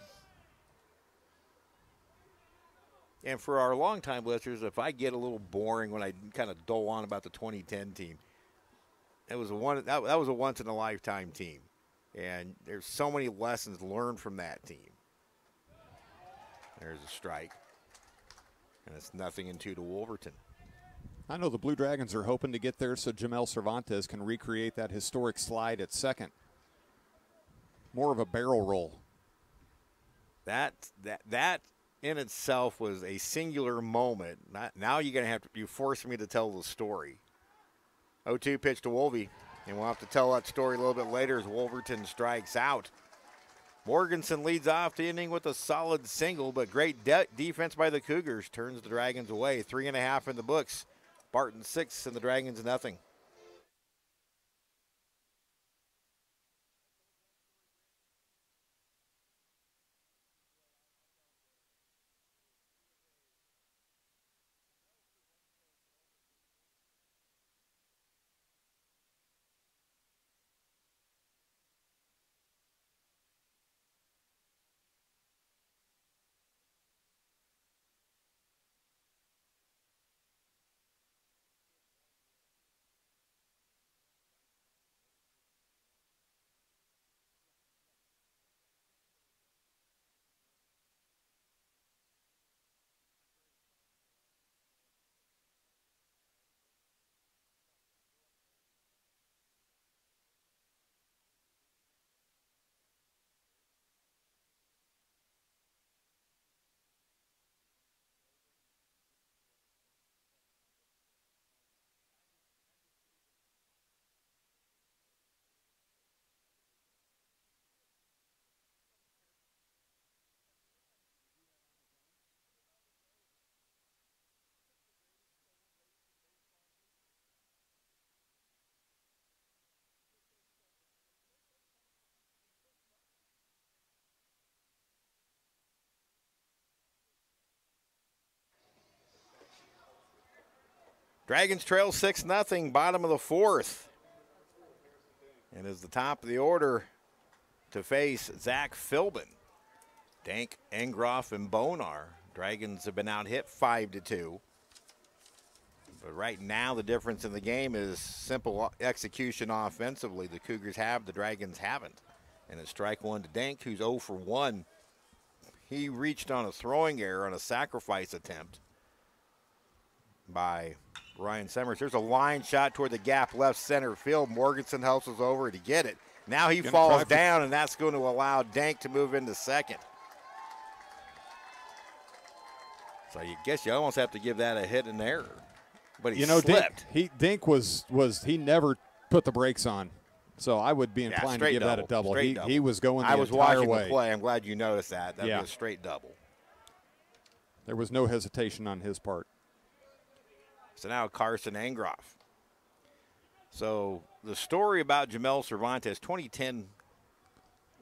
And for our longtime listeners, if I get a little boring when I kind of dole on about the 2010 team, that was a once-in-a-lifetime team. And there's so many lessons learned from that team. There's a strike. And it's 0-2 to Wolverton. I know the Blue Dragons are hoping to get there so Jamel Cervantes can recreate that historic slide at second. More of a barrel roll. That in itself was a singular moment. Now you force me to tell the story. 0-2 pitch to Wolvie, and we'll have to tell that story a little bit later as Wolverton strikes out. Morganson leads off the inning with a solid single, but great defense by the Cougars turns the Dragons away. 3.5 in the books. Barton 6 and the Dragons 0. Dragons trail 6-0, bottom of the fourth. And is the top of the order to face Zach Philbin. Dank, Engroff, and Bonar. Dragons have been out hit 5-2. But right now the difference in the game is simple execution offensively. The Cougars have, the Dragons haven't. And it's strike one to Dank, who's 0 for 1. He reached on a throwing error on a sacrifice attempt by Ryan Summers. There's a line shot toward the gap left center field. Morganson helps us over to get it. Now he falls down, and that's going to allow Dank to move into second. So you guess you almost have to give that a hit and error. But he slipped. Dink was he never put the brakes on. So I would be inclined to give that a double. He was going the entire way. I was watching the play. I'm glad you noticed that. That was a straight double. There was no hesitation on his part. So now Carson Engroff. So the story about Jamel Cervantes, 2010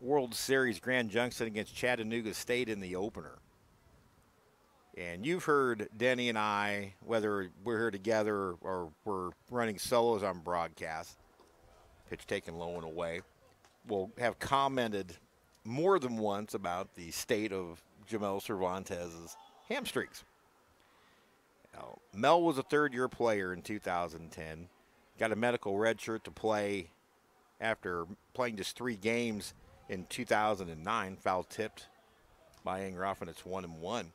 World Series Grand Junction against Chattanooga State in the opener. And you've heard Denny and I, whether we're here together or we're running solos on broadcast, pitch taken low and away, will have commented more than once about the state of Jamel Cervantes' hamstrings. Now, Mel was a third-year player in 2010, got a medical red shirt to play after playing just 3 games in 2009, foul tipped by Engroff, and it's 1-1.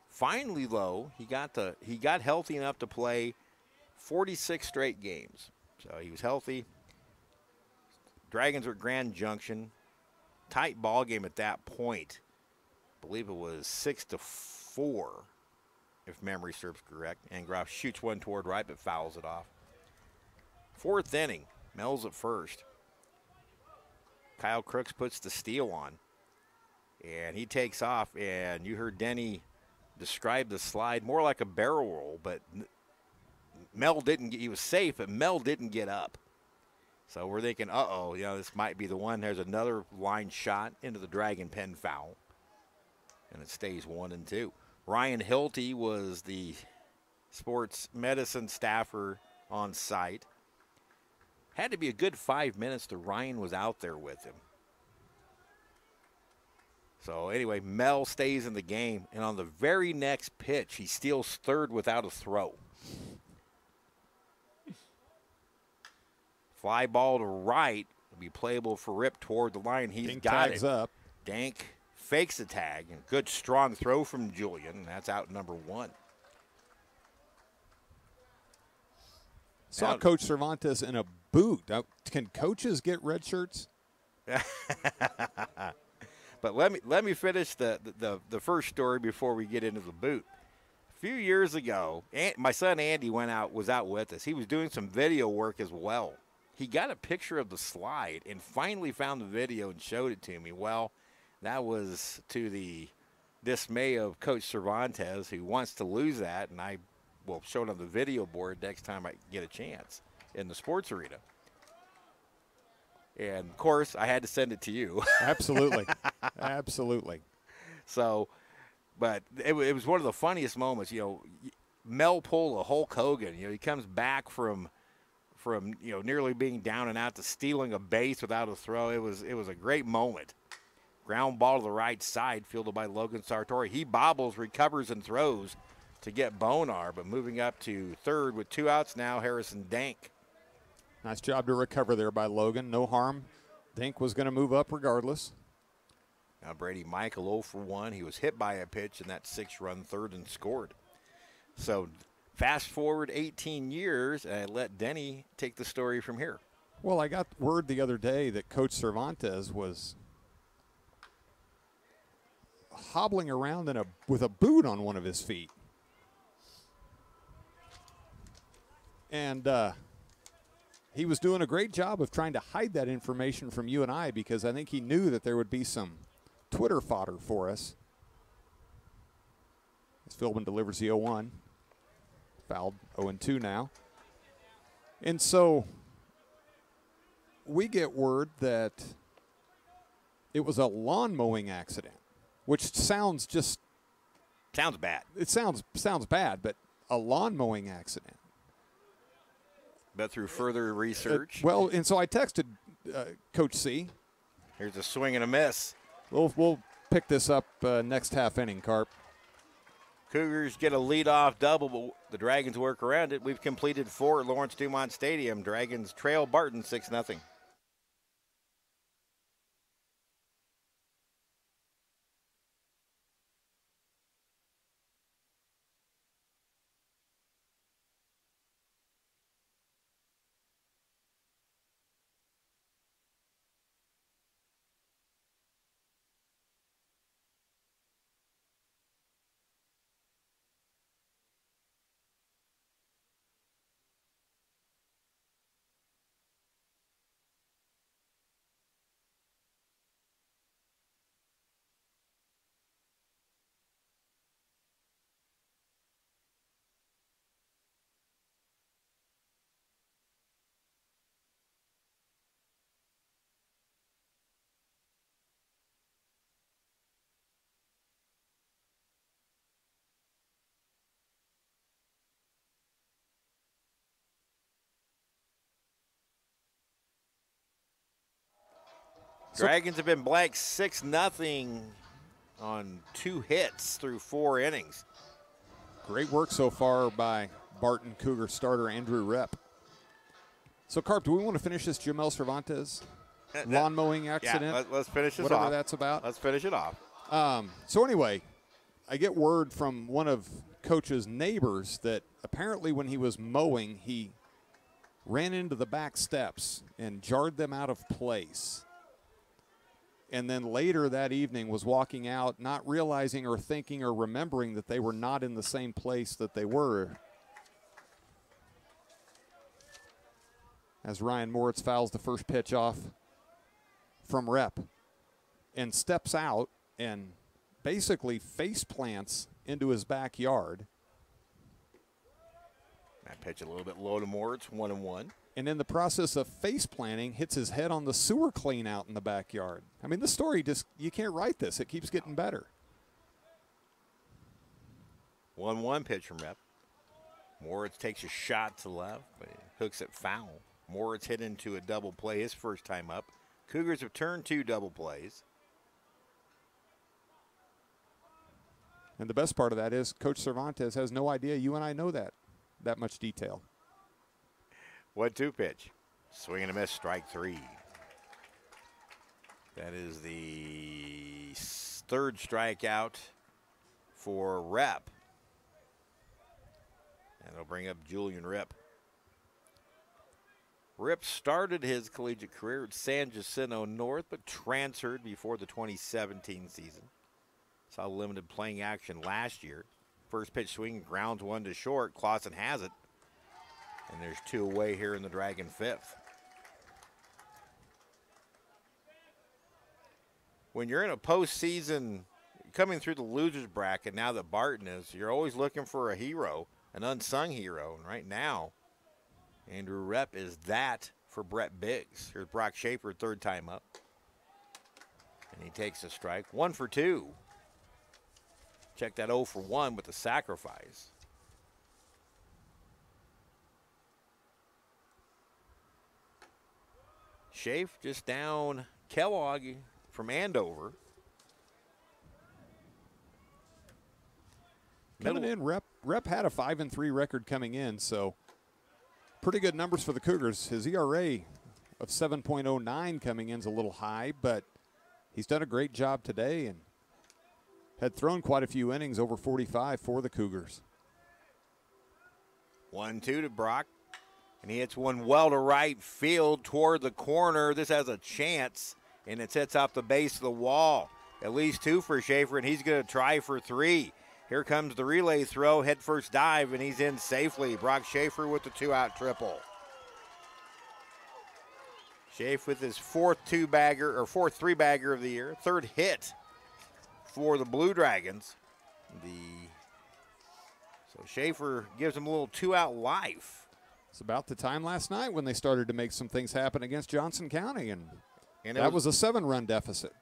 Finally, though, he got healthy enough to play 46 straight games. So he was healthy. Dragons were at Grand Junction. Tight ball game at that point. I believe it was 6-4, if memory serves correct. Engroff shoots one toward right, but fouls it off. 4th inning, Mel's at first. Kyle Crooks puts the steal on, and he takes off. And you heard Denny describe the slide more like a barrel roll, but Mel didn't. He was safe, but Mel didn't get up. So we're thinking, this might be the one. There's another line shot into the Dragon pen foul, and it stays 1-2. Ryan Hilty was the sports medicine staffer on site. Had to be a good 5 minutes that Ryan was out there with him. So anyway, Mel stays in the game, and on the very next pitch, he steals third without a throw. Fly ball to right will be playable for Rip toward the line. He's got it. Up. Dank fakes the tag, and good strong throw from Julian, and that's out number 1. Saw Coach Cervantes in a boot. Can coaches get red shirts? But let me finish the first story before we get into the boot. A few years ago, my son Andy was out with us. He was doing some video work as well. He got a picture of the slide and finally found the video and showed it to me. Well, that was to the dismay of Coach Cervantes, who wants to lose that, and I will show it on the video board next time I get a chance in the sports arena. And, of course, I had to send it to you. Absolutely. Absolutely. So, but it was one of the funniest moments. Mel pulled a Hulk Hogan. He comes back from nearly being down and out to stealing a base without a throw. It was a great moment. Ground ball to the right side, fielded by Logan Sartori. He bobbles, recovers, and throws to get Bonar, but moving up to third with 2 outs now, Harrison Dank. Nice job to recover there by Logan. No harm. Dink was going to move up regardless. Now Brady Michael 0 for 1. He was hit by a pitch in that 6-run third and scored. So fast forward 18 years, and I let Denny take the story from here. Well, I got word the other day that Coach Cervantes was hobbling around with a boot on one of his feet. And he was doing a great job of trying to hide that information from you and I, because I think he knew that there would be some Twitter fodder for us. As Philbin delivers the 0-1. Fouled 0-2 now. And so we get word that it was a lawn mowing accident, which sounds bad. It sounds bad, but a lawn mowing accident. But through further research. Well, and so I texted Coach C. Here's a swing and a miss. We'll pick this up next half inning, Carp. Cougars get a leadoff double, but the Dragons work around it. We've completed 4 at Lawrence-Dumont Stadium. Dragons trail Barton 6-0. Dragons have been blank 6-0 on 2 hits through 4 innings. Great work so far by Barton Cougar starter Andrew Rep. So, Carp, do we want to finish this Jamel Cervantes lawn mowing accident? Yeah, let's finish this whatever off. That's about. Let's finish it off. So anyway, I get word from one of Coach's neighbors that apparently when he was mowing, he ran into the back steps and jarred them out of place. And then later that evening was walking out, not realizing or thinking or remembering that they were not in the same place that they were. As Ryan Moritz fouls the first pitch off from Rep and steps out and basically face plants into his backyard. That pitch a little bit low to Moritz, 1-1. And in the process of face planting, hits his head on the sewer clean out in the backyard. I mean, the story just, you can't write this. It keeps getting better. 1-1 pitch from Rep. Moritz takes a shot to left, but he hooks it foul. Moritz hit into a double play his first time up. Cougars have turned 2 double plays. And the best part of that is Coach Cervantes has no idea you and I know that much detail. 1-2 pitch. Swing and a miss, strike 3. That is the 3rd strikeout for Rep. And it'll bring up Julian Rip. Rip started his collegiate career at San Jacinto North, but transferred before the 2017 season. Saw limited playing action last year. First pitch swing, grounds 1 to short. Clausen has it. And there's 2 away here in the Dragon 5th. When you're in a postseason, coming through the loser's bracket now that Barton is, you're always looking for a hero, an unsung hero. And right now, Andrew Rep is that for Brett Biggs. Here's Brock Shaffer, 3rd time up. And he takes a strike. 1 for 2. Check that 0 for 1 with the sacrifice. Schaaf just down Kellogg from Coming in, Rep had a 5-3 record coming in, so pretty good numbers for the Cougars. His ERA of 7.09 coming in is a little high, but he's done a great job today and had thrown quite a few innings, over 45 for the Cougars. 1-2 to Brock. And he hits one well to right field toward the corner. This has a chance, and it sets off the base of the wall. At least 2 for Shaffer, and he's going to try for 3. Here comes the relay throw, head first dive, and he's in safely. Brock Shaffer with the 2-out triple. Schaaf with his 4th 3-bagger of the year, 3rd hit for the Blue Dragons. So Shaffer gives him a little 2-out life. It's about the time last night when they started to make some things happen against Johnson County, and that was a 7-run deficit.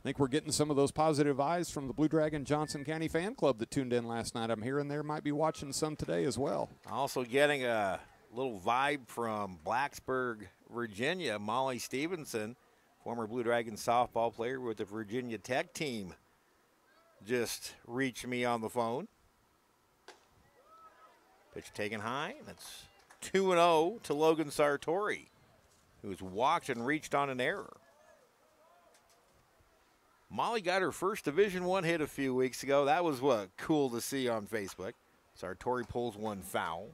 I think we're getting some of those positive vibes from the Blue Dragon Johnson County fan club that tuned in last night. I'm hearing there might be watching some today as well. Also getting a little vibe from Blacksburg, Virginia. Molly Stevenson, former Blue Dragon softball player with the Virginia Tech team, just reached me on the phone. Pitch taken high, and it's 2-0 to Logan Sartori, who was walked and reached on an error. Molly got her first Division I hit a few weeks ago. That was cool to see on Facebook. Sartori pulls one foul.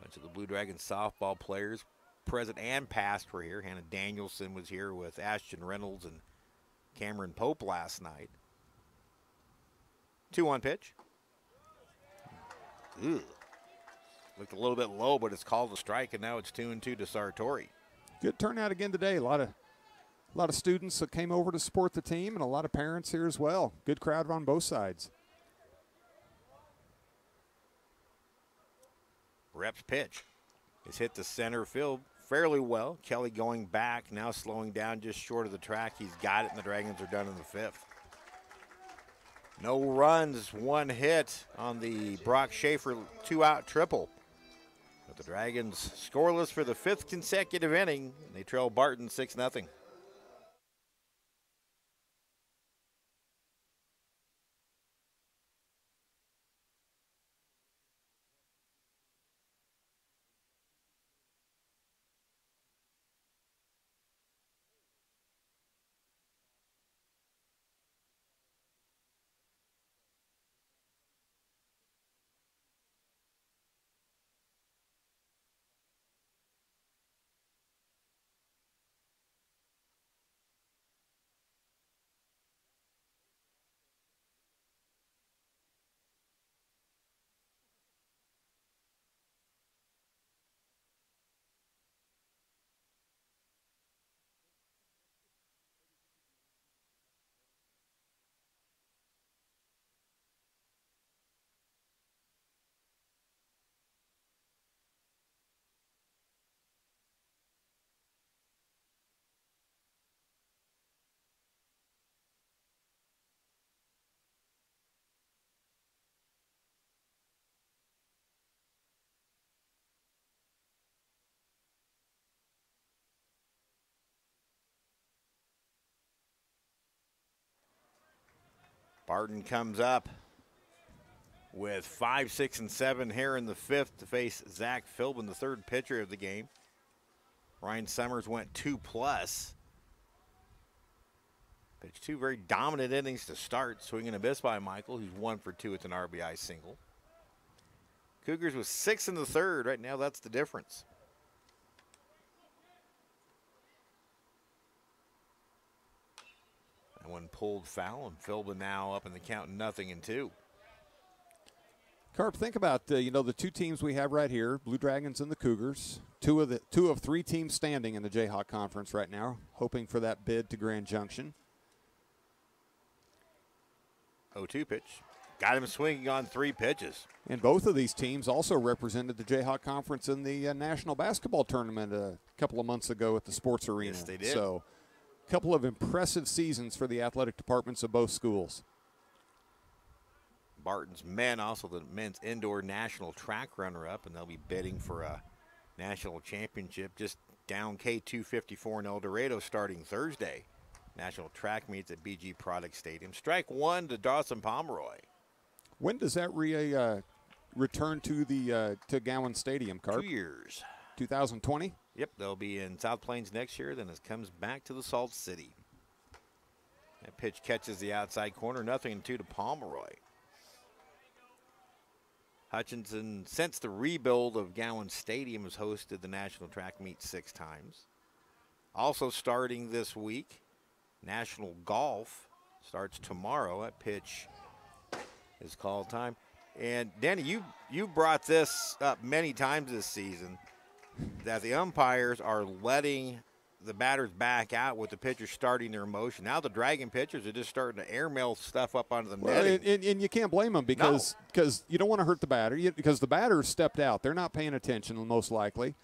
Bunch of the Blue Dragon softball players, present and past, were here. Hannah Danielson was here with Ashton Reynolds and Cameron Pope last night. 2-1 pitch. Ugh. Looked a little bit low, but it's called a strike, and now it's 2-2 to Sartori. Good turnout again today. A lot of students that came over to support the team, and a lot of parents here as well. Good crowd on both sides. Rep's pitch is hit to center field fairly well. Kelly going back, now slowing down just short of the track. He's got it, and the Dragons are done in the fifth. No runs, one hit on the Brock Shaffer two-out triple. But the Dragons scoreless for the fifth consecutive inning. They trail Barton 6-0. Barton comes up with 5, 6, and 7 here in the fifth to face Zach Philbin, the third pitcher of the game. Ryan Summers went 2+. Pitched two very dominant innings to start. Swing and a miss by Michael, who's 1 for 2 with an RBI single. Cougars was 6 in the third. Right now, that's the difference. That one pulled foul, and Philbin now up in the count 0-2. Carp, think about the two teams we have right here, Blue Dragons and the Cougars. Two of three teams standing in the Jayhawk Conference right now, hoping for that bid to Grand Junction. 0-2 pitch. Got him swinging on 3 pitches. And both of these teams also represented the Jayhawk Conference in the National Basketball Tournament a couple of months ago at the Sports Arena. Yes, they did. So a couple of impressive seasons for the athletic departments of both schools. Barton's men, also the men's indoor national track runner-up, and they'll be bidding for a national championship just down K254 in El Dorado starting Thursday. National track meets at BG Product Stadium. Strike one to Dawson Pomeroy. When does that return to the to Gowan Stadium, Carp? 2 years. 2020? Yep, they'll be in South Plains next year. Then it comes back to the Salt City. That pitch catches the outside corner. 0-2 to Pomeroy. Hutchinson, since the rebuild of Gowan Stadium, has hosted the national track meet 6 times. Also starting this week, National Golf starts tomorrow. That pitch is called time. And Danny, you brought this up many times this season, that the umpires are letting the batters back out with the pitchers starting their motion. Now the Dragon pitchers are just starting to airmail stuff up onto the netting. And you can't blame them because you don't want to hurt the batter because the batters stepped out. They're not paying attention most likely.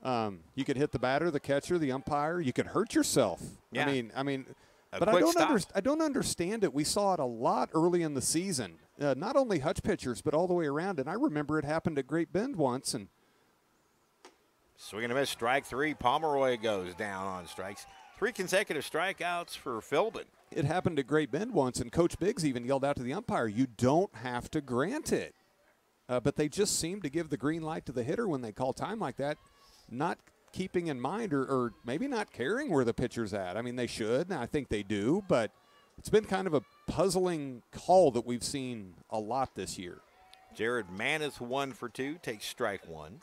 You could hit the batter, the catcher, the umpire. You could hurt yourself. Yeah. I mean, but I don't understand it. We saw it a lot early in the season. Not only Hutch pitchers, but all the way around. And I remember it happened at Great Bend once. And swing and a miss, strike three. Pomeroy goes down on strikes. 3 consecutive strikeouts for Philbin. It happened at Great Bend once, and Coach Biggs even yelled out to the umpire, "You don't have to grant it." But they just seem to give the green light to the hitter when they call time like that, not keeping in mind or maybe not caring where the pitcher's at. I mean, they should, and I think they do, but it's been kind of a puzzling call that we've seen a lot this year. Jared Manis 1 for 2, takes strike 1.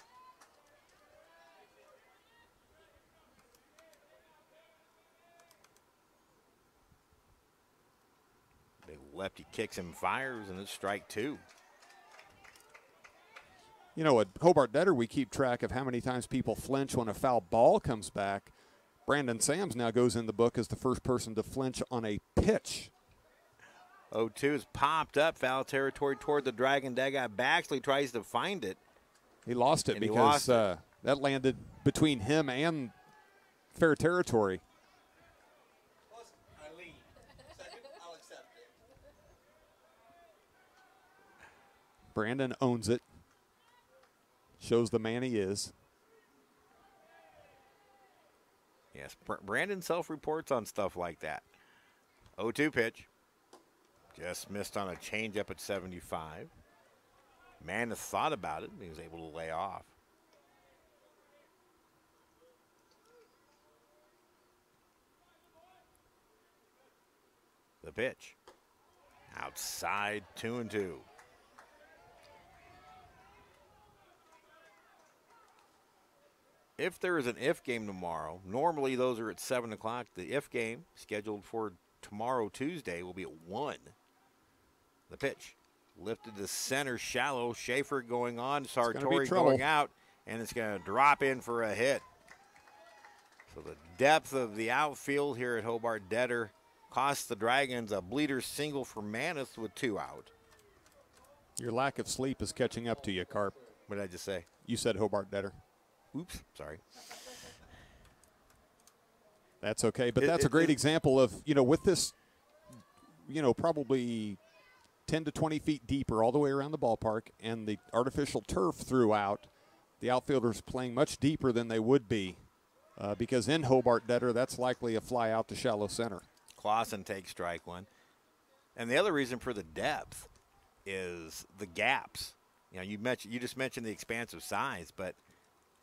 Big lefty kicks and fires, and it's strike 2. You know, at Hobart Detter, we keep track of how many times people flinch when a foul ball comes back. Brandon Sams now goes in the book as the first person to flinch on a pitch. 0-2 is popped up, foul territory toward the Dragon dugout. Baxley tries to find it. He lost it because that landed between him and fair territory. Brandon owns it. Shows the man he is. Yes, Brandon self-reports on stuff like that. 0-2 pitch. Just missed on a changeup at 75. Manis thought about it, and he was able to lay off. The pitch. Outside, 2-2. If there is an if game tomorrow, normally those are at 7 o'clock. The if game, scheduled for tomorrow, Tuesday, will be at 1. The pitch. Lifted to center, shallow. Shaffer going on. Sartori going out. And it's going to drop in for a hit. So the depth of the outfield here at Hobart Detter cost the Dragons a bleeder single for Manis with 2 out. Your lack of sleep is catching up to you, Carp. What did I just say? You said Hobart Detter. Oops, sorry. That's okay, but that's a great example of, with this, probably 10 to 20 feet deeper all the way around the ballpark and the artificial turf throughout, the outfielders playing much deeper than they would be because in Hobart Detter, that's likely a fly out to shallow center. Clausen takes strike 1. And the other reason for the depth is the gaps. You just mentioned the expansive size, but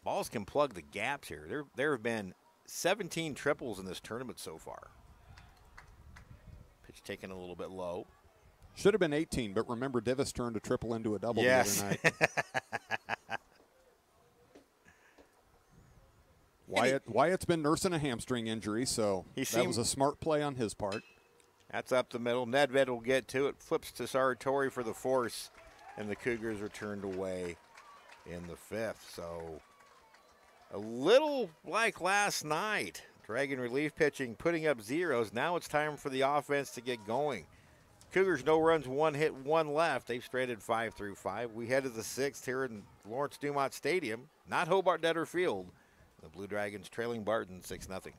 balls can plug the gaps here. There have been 17 triples in this tournament so far. Pitch taken a little bit low. Should have been 18, but remember Divis turned a triple into a double the other night. Wyatt's been nursing a hamstring injury, so that was a smart play on his part. That's up the middle. Nedved will get to it. Flips to Sartori for the force, and the Cougars are turned away in the 5th. So a little like last night. Dragon relief pitching, putting up zeros. Now it's time for the offense to get going. Cougars, no runs, 1 hit, 1 left. They've straighted 5 through 5. We head to the 6th here in Lawrence-Dumont Stadium, not Hobart Detter Field. The Blue Dragons trailing Barton 6-0.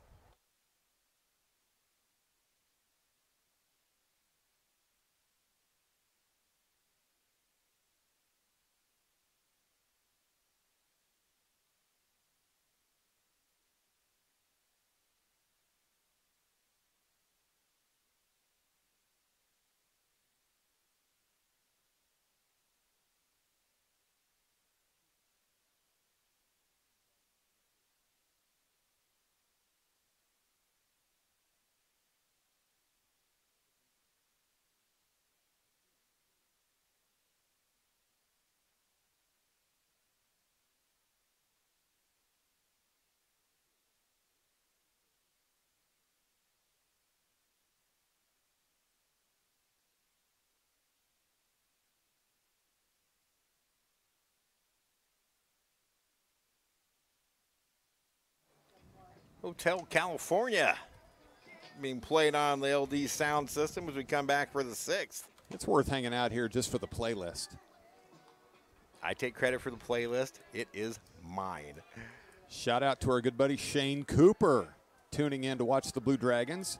Hotel California being played on the LD sound system as we come back for the 6th. It's worth hanging out here just for the playlist. I take credit for the playlist. It is mine. Shout out to our good buddy Shane Cooper tuning in to watch the Blue Dragons.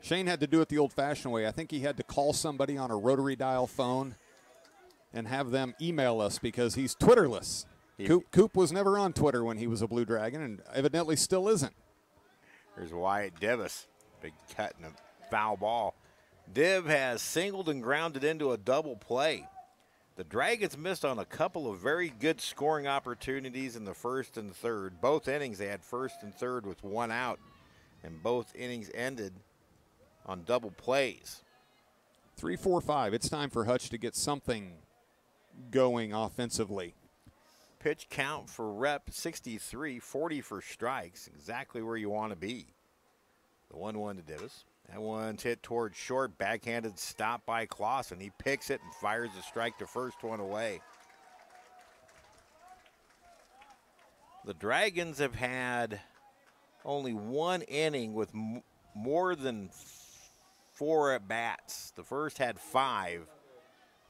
Shane had to do it the old-fashioned way. I think he had to call somebody on a rotary dial phone and have them email us because he's Twitterless. Coop was never on Twitter when he was a Blue Dragon and evidently still isn't. There's Wyatt Divis. Big cut and a foul ball. Div has singled and grounded into a double play. The Dragons missed on a couple of very good scoring opportunities in the first and third. Both innings they had first and third with one out, and both innings ended on double plays. 3-4-5. It's time for Hutch to get something going offensively. Pitch count for Rep 63, 40 for strikes, exactly where you want to be. The 1-1 to Divis. That one's hit towards short, backhanded stop by Clausen. He picks it and fires a strike to first, one away. The Dragons have had only one inning with more than 4 at-bats. The first had 5.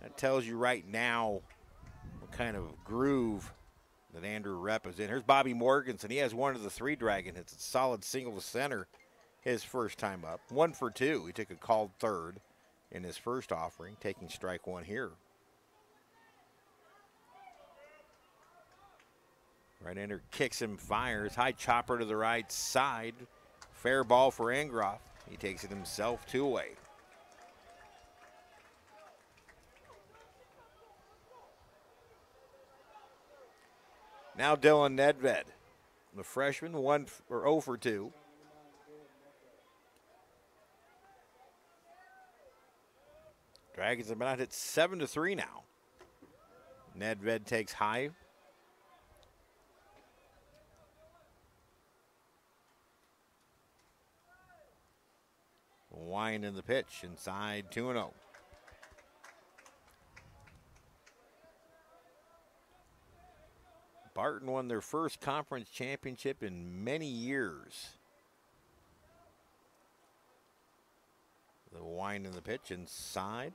That tells you right now what kind of groove that Andrew Rep is in. Here's Bobby Morganson. He has one of the 3 Dragon hits. A solid single to center his first time up. 1 for 2. He took a called third in his first offering, taking strike 1 here. Right-hander kicks him, fires. High chopper to the right side. Fair ball for Engroff. He takes it himself, 2 away. Now Dylan Nedved, the freshman, 0 for 2. Dragons have been out hit 7-3 now. Nedved takes high. Wind in the pitch, inside 2-0. Barton won their first conference championship in many years. The wind in the pitch, inside.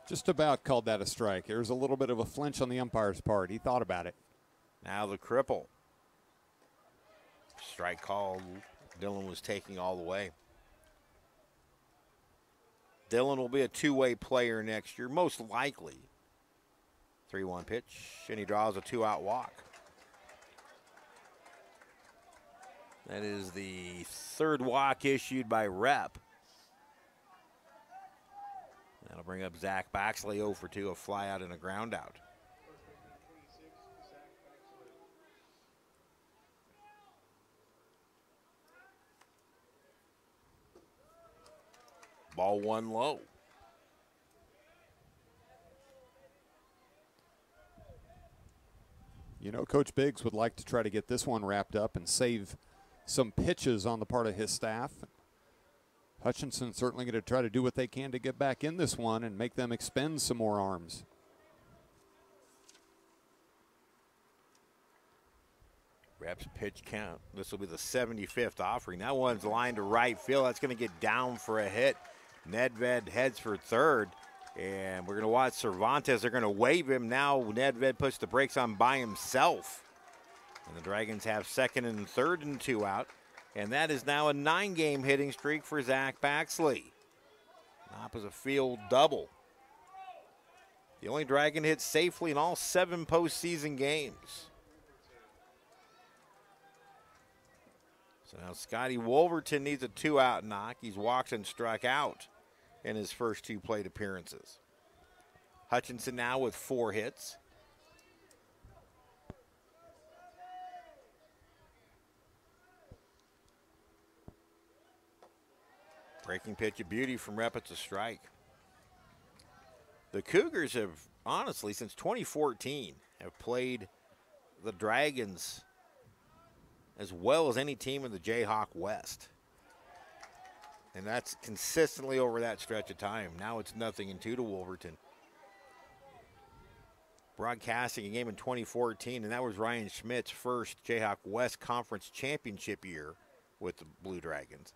Just about called that a strike. There was a little bit of a flinch on the umpire's part. He thought about it. Now the cripple. Strike called. Dylan was taking all the way. Dylan will be a 2-way player next year, most likely. 3-1 pitch, and he draws a 2-out walk. That is the 3rd walk issued by Rep. That'll bring up Zach Baxley 0 for 2, a fly out and a ground out. Ball 1 low. You know, Coach Biggs would like to try to get this one wrapped up and save some pitches on the part of his staff. Hutchinson's certainly going to try to do what they can to get back in this one and make them expend some more arms. Rep's pitch count. This will be the 75th offering. That one's lined to right field. That's going to get down for a hit. Nedved heads for third. And we're going to watch Cervantes. They're going to wave him. Now Nedved puts the brakes on by himself. And the Dragons have second and third and 2 out. And that is now a 9-game hitting streak for Zach Baxley. Opposite field double. The only Dragon hit safely in all 7 postseason games. So now Scotty Wolverton needs a 2-out knock. He's walked and struck out in his first 2 plate appearances. Hutchinson now with 4 hits. Breaking pitch, a beauty from Rep. It's a strike. The Cougars have, honestly, since 2014, have played the Dragons as well as any team in the Jayhawk West. And that's consistently over that stretch of time. Now it's 0-2 to Wolverton. broadcasting a game in 2014, and that was Ryan Schmidt's first Jayhawk West Conference Championship year with the Blue Dragons.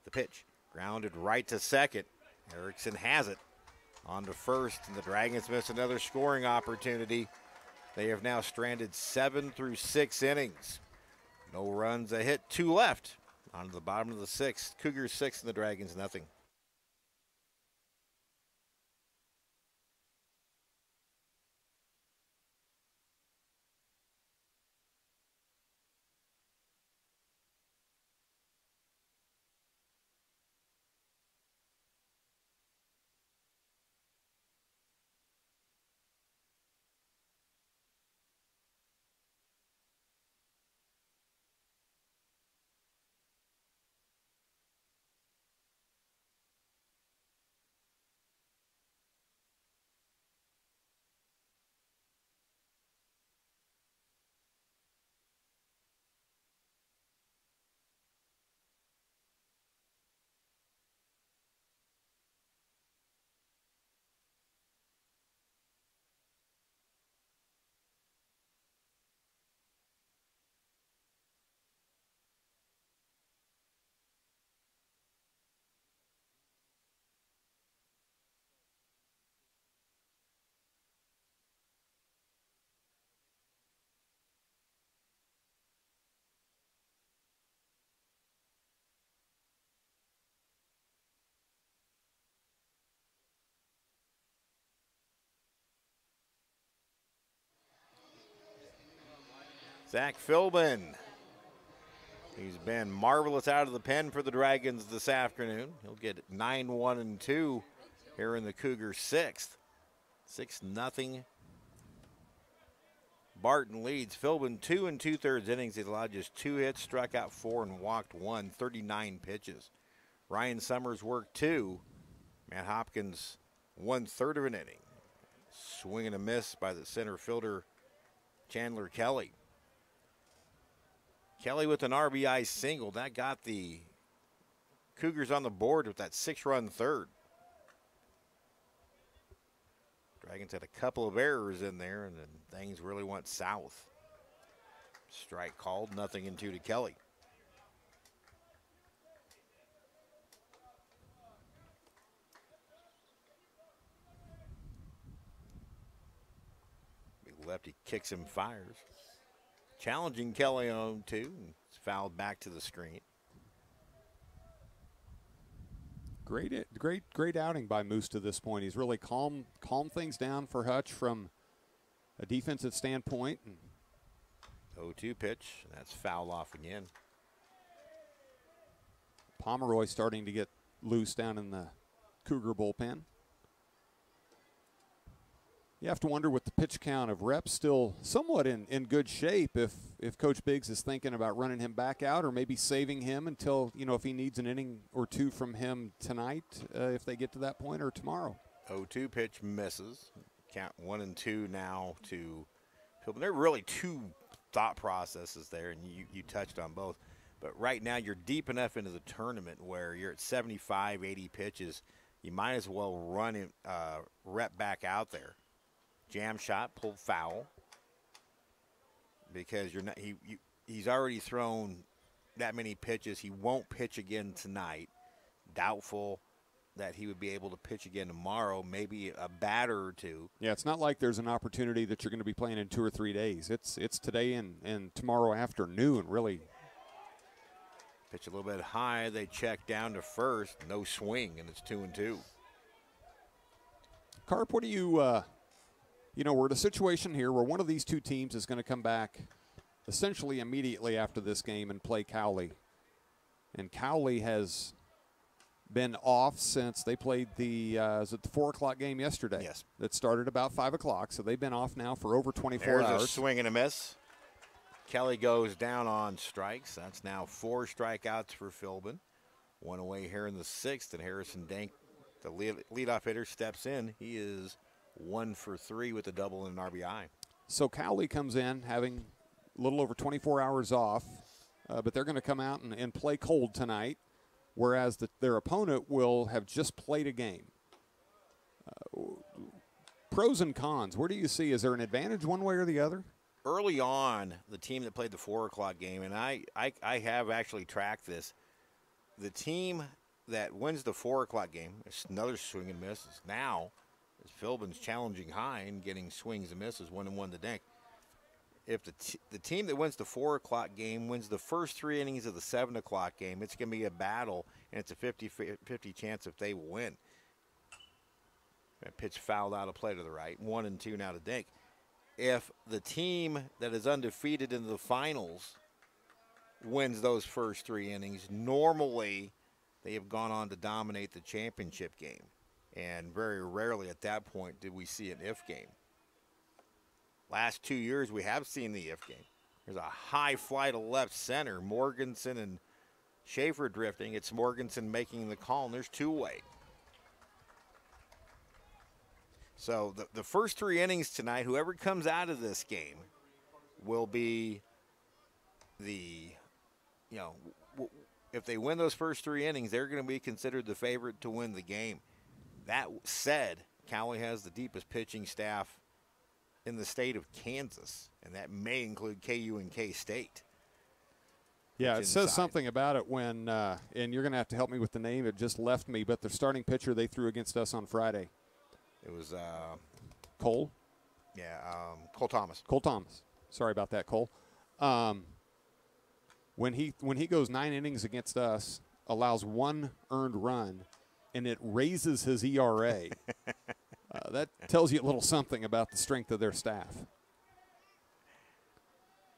The pitch, grounded right to second. Erickson has it on to first, and the Dragons miss another scoring opportunity. They have now stranded 7 through 6 innings. No runs, a hit, 2 left. On to the bottom of the 6th. Cougars 6 and the Dragons nothing. Zach Philbin. He's been marvelous out of the pen for the Dragons this afternoon. He'll get 9-1-2 here in the Cougars' 6th. 6-0. Barton leads. Philbin 2 2/3 innings. He allowed just 2 hits, struck out 4, and walked 1. 39 pitches. Ryan Summers worked 2. Matt Hopkins 1/3 of an inning. Swing and a miss by the center fielder Chandler Kelly. Kelly with an RBI single. That got the Cougars on the board with that 6-run third. Dragons had a couple of errors in there, and then things really went south. Strike called, 0-2 to Kelly. Big lefty kicks him, fires. Challenging Kelly on 2, and it's fouled back to the screen. Great outing by Moose to this point. He's really calmed things down for Hutch from a defensive standpoint. 0-2 pitch, that's foul off again. Pomeroy starting to get loose down in the Cougar bullpen. You have to wonder with the pitch count of reps still somewhat in good shape if Coach Biggs is thinking about running him back out or maybe saving him until, if he needs an inning or 2 from him tonight, if they get to that point, or tomorrow. 0-2 pitch misses. Count 1-2 now to Philbin. There are really 2 thought processes there, and you touched on both. But right now you're deep enough into the tournament where you're at 75, 80 pitches. You might as well run him, rep back out there. Jam shot, pulled foul, because you're not. He's already thrown that many pitches. He won't pitch again tonight. Doubtful that he would be able to pitch again tomorrow. Maybe a batter or 2. Yeah, it's not like there's an opportunity that you're going to be playing in 2 or 3 days. It's today and tomorrow afternoon, really. Pitch a little bit high. They check down to first. No swing, and it's 2-2. Carp, what do you? We're in a situation here where one of these 2 teams is going to come back essentially immediately after this game and play Cowley. And Cowley has been off since they played the 4 o'clock game yesterday. Yes. That started about 5 o'clock, so they've been off now for over 24 hours. There's a swing and a miss. Kelly goes down on strikes. That's now 4 strikeouts for Philbin. 1 away here in the 6th, and Harrison Dank, the leadoff hitter, steps in. He is 1 for 3 with a double and an RBI. So Cowley comes in having a little over 24 hours off, but they're going to come out and play cold tonight, whereas their opponent will have just played a game. pros and cons. Where do you see? Is there an advantage one way or the other? Early on, the team that played the 4 o'clock game, and I have actually tracked this, the team that wins the 4 o'clock game, it's another swing and misses. Now, as Philbin's challenging high and getting swings and misses, 1-1 the dink. If the team that wins the 4 o'clock game wins the first 3 innings of the 7 o'clock game, it's going to be a battle, and it's a 50-50 chance if they win. That pitch fouled out of play to the right, 1-2 now to dink. If the team that is undefeated in the finals wins those first 3 innings, normally they have gone on to dominate the championship game. And very rarely at that point did we see an if game. Last 2 years we have seen the if game. There's a high fly to left center. Morganson and Shaffer drifting. It's Morganson making the call, and there's two-way. So the first 3 innings tonight, whoever comes out of this game will be if they win those first 3 innings, they're going to be considered the favorite to win the game. That said, Cowley has the deepest pitching staff in the state of Kansas, and that may include KU and K-State. Yeah, it says something about it when, and you're going to have to help me with the name. It just left me, but the starting pitcher they threw against us on Friday. It was Cole? Yeah, Cole Thomas. Cole Thomas. Sorry about that, Cole. When he goes 9 innings against us, allows 1 earned run, and it raises his ERA. That tells you a little something about the strength of their staff.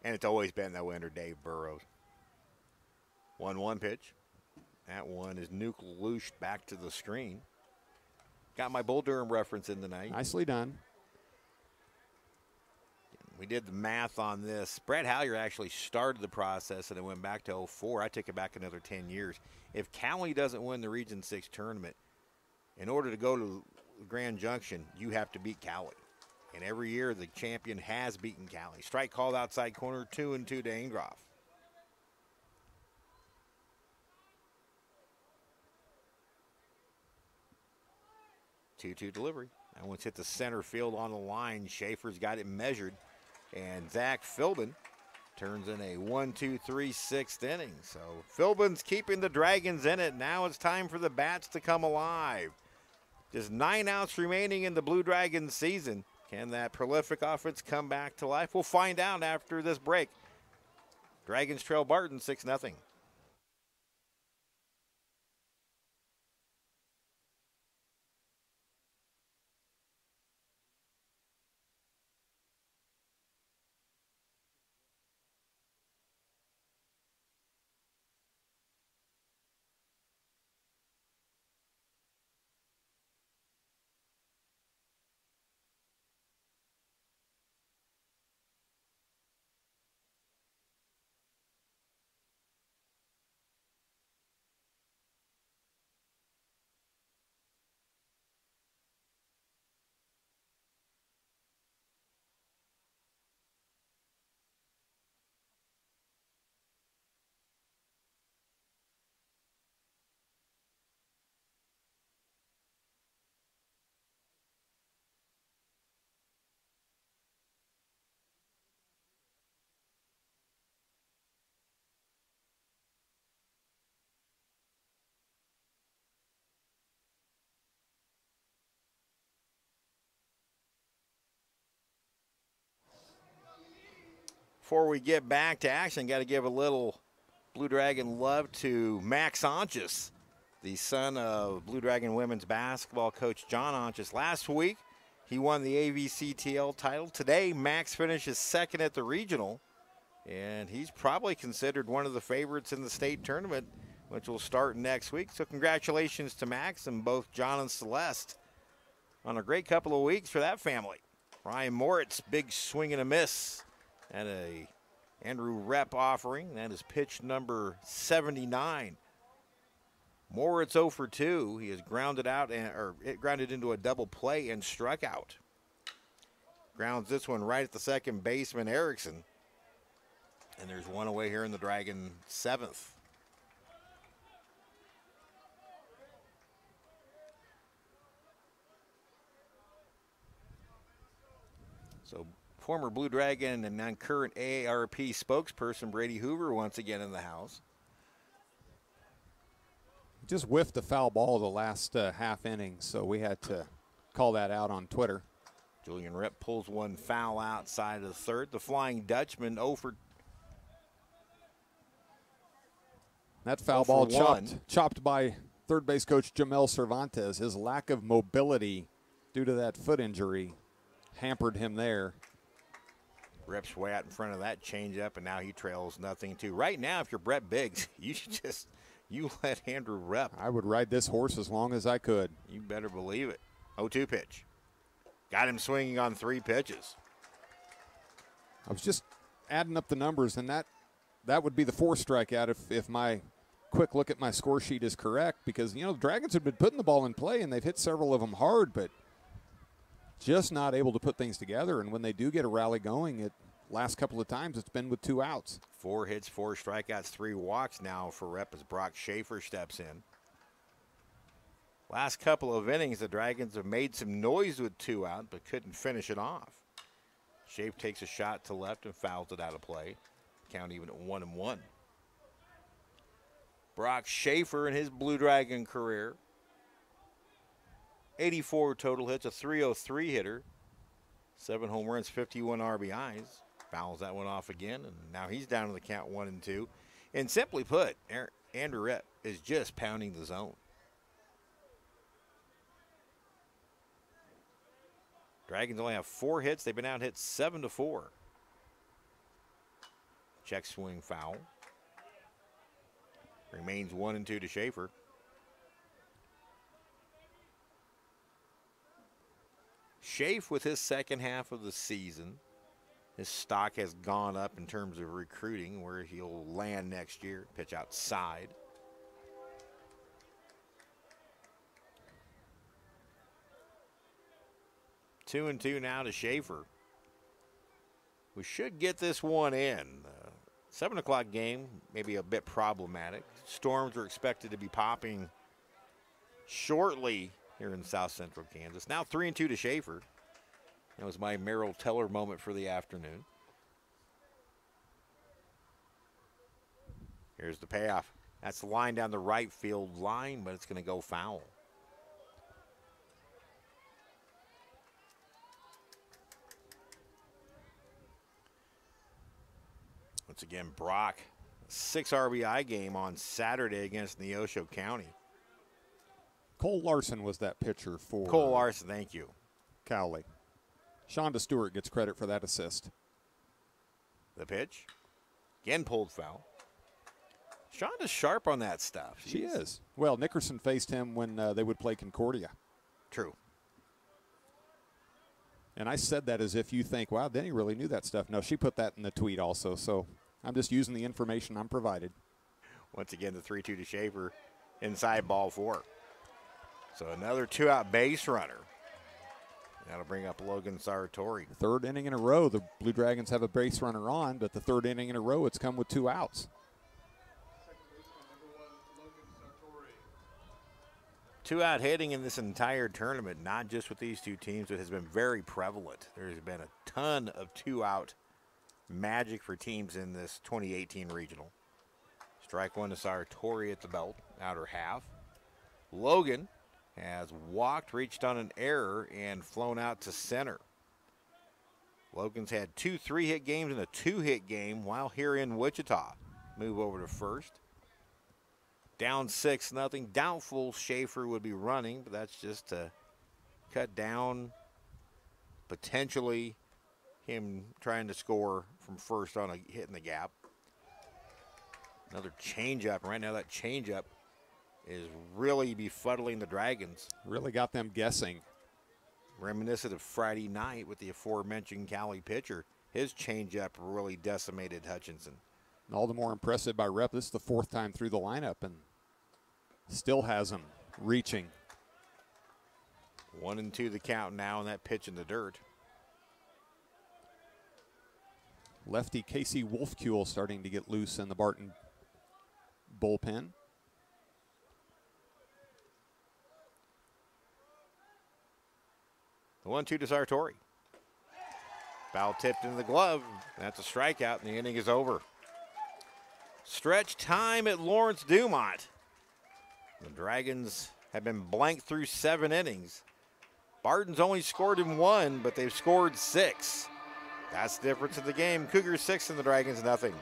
And it's always been that way under Dave Burrows. 1-1 pitch. That one is nuke-looshed back to the screen. Got my Bull Durham reference in tonight. Nicely done. We did the math on this. Brett Hallier actually started the process and it went back to 04. I took it back another 10 years. If Cowley doesn't win the Region 6 tournament, in order to go to Grand Junction, you have to beat Cowley. And every year the champion has beaten Cowley. Strike called outside corner, 2-2 to Ingroff. Two-two delivery. That one's hit the center field on the line. Schaefer's got it measured. And Zach Philbin turns in a 1-2-3 6th inning. So Philbin's keeping the Dragons in it. Now it's time for the Bats to come alive. Just 9 outs remaining in the Blue Dragons season. Can that prolific offense come back to life? We'll find out after this break. Dragons trail Barton 6-0. Before we get back to action, got to give a little Blue Dragon love to Max Onches, the son of Blue Dragon women's basketball coach John Onches. Last week, he won the AVCTL title. Today, Max finishes second at the regional, and he's probably considered one of the favorites in the state tournament, which will start next week. So congratulations to Max and both John and Celeste on a great couple of weeks for that family. Ryan Moritz, big swing and a miss. And a Andrew Rep offering. That is pitch number 79. Moritz 0 for 2. He has grounded out it grounded into a double play and struck out. Grounds this one right at the second baseman, Erickson. And there's one away here in the Dragon 7th. Former Blue Dragon and non-current AARP spokesperson Brady Hoover once again in the house. Just whiffed a foul ball the last half inning, so we had to call that out on Twitter. Julian Rip pulls one foul outside of the third. The Flying Dutchman 0 for that foul ball chopped by third base coach Jamel Cervantes. His lack of mobility due to that foot injury hampered him there. Rip's way out in front of that changeup, and now he trails 0-2. Right now, if you're Brett Biggs, you let Andrew Rep. I would ride this horse as long as I could. You better believe it. 0-2 pitch. Got him swinging on 3 pitches. I was just adding up the numbers, and that would be the 4th strikeout if my quick look at my score sheet is correct, because, the Dragons have been putting the ball in play, and they've hit several of them hard, but just not able to put things together. And when they do get a rally going, last couple of times it's been with 2 outs. 4 hits, 4 strikeouts, 3 walks now for Rep as Brock Shaffer steps in. Last couple of innings, the Dragons have made some noise with 2 out, but couldn't finish it off. Shaffer takes a shot to left and fouls it out of play. Count even at 1-1. Brock Shaffer in his Blue Dragon career. 84 total hits, a .303 hitter. 7 home runs, 51 RBIs. Fouls that one off again, and now he's down to the count 1-2. And simply put, Andrew Rep is just pounding the zone. Dragons only have 4 hits. They've been out hit 7-4. Check swing foul. Remains 1-2 to Shaffer. Shaffer with his second half of the season. His stock has gone up in terms of recruiting, where he'll land next year. Pitch outside. Two and two now to Shaffer. We should get this one in. 7 o'clock game, maybe a bit problematic. Storms are expected to be popping shortly here in South Central Kansas. Now 3-2 to Shaffer. That was my Merrill Teller moment for the afternoon. Here's the payoff. That's the line down the right field line, but it's going to go foul. Once again, Brock, 6 RBI game on Saturday against Neosho County. Cole Larson was that pitcher for Cole Larson, thank you. Cowley. Shonda Stewart gets credit for that assist. The pitch. Again pulled foul. Shonda's sharp on that stuff. She is. Well, Nickerson faced him when they would play Concordia. True. And I said that as if you think, wow, Denny really knew that stuff. No, she put that in the tweet also, so I'm just using the information I'm provided. Once again, the 3-2 to Shaffer, inside ball 4. So another 2-out base runner. That'll bring up Logan Sartori. 3rd inning in a row, the Blue Dragons have a base runner on, but the 3rd inning in a row, it's come with 2 outs. 2-out hitting in this entire tournament, not just with these 2 teams, but has been very prevalent. There's been a ton of 2-out magic for teams in this 2018 regional. Strike 1 to Sartori at the belt, outer half. Logan has walked, reached on an error, and flown out to center. Logan's had 2 3-hit games and a 2-hit game while here in Wichita. Move over to first. Down 6-0. Doubtful Shaffer would be running, but that's just to cut down potentially him trying to score from first on a hit in the gap. Another changeup. Right now that changeup is really befuddling the Dragons. Really got them guessing. Reminiscent of Friday night with the aforementioned Cali pitcher. His changeup really decimated Hutchinson. All the more impressive by Rep. This is the 4th time through the lineup and still has him reaching. 1-2 the count now, and that pitch in the dirt. Lefty Casey Wolfkuhl starting to get loose in the Barton bullpen. The 1-2 to Sartori. Foul tipped into the glove. That's a strikeout, and the inning is over. Stretch time at Lawrence-Dumont. The Dragons have been blanked through 7 innings. Barton's only scored in 1, but they've scored 6. That's the difference in the game. Cougars 6 and the Dragons nothing.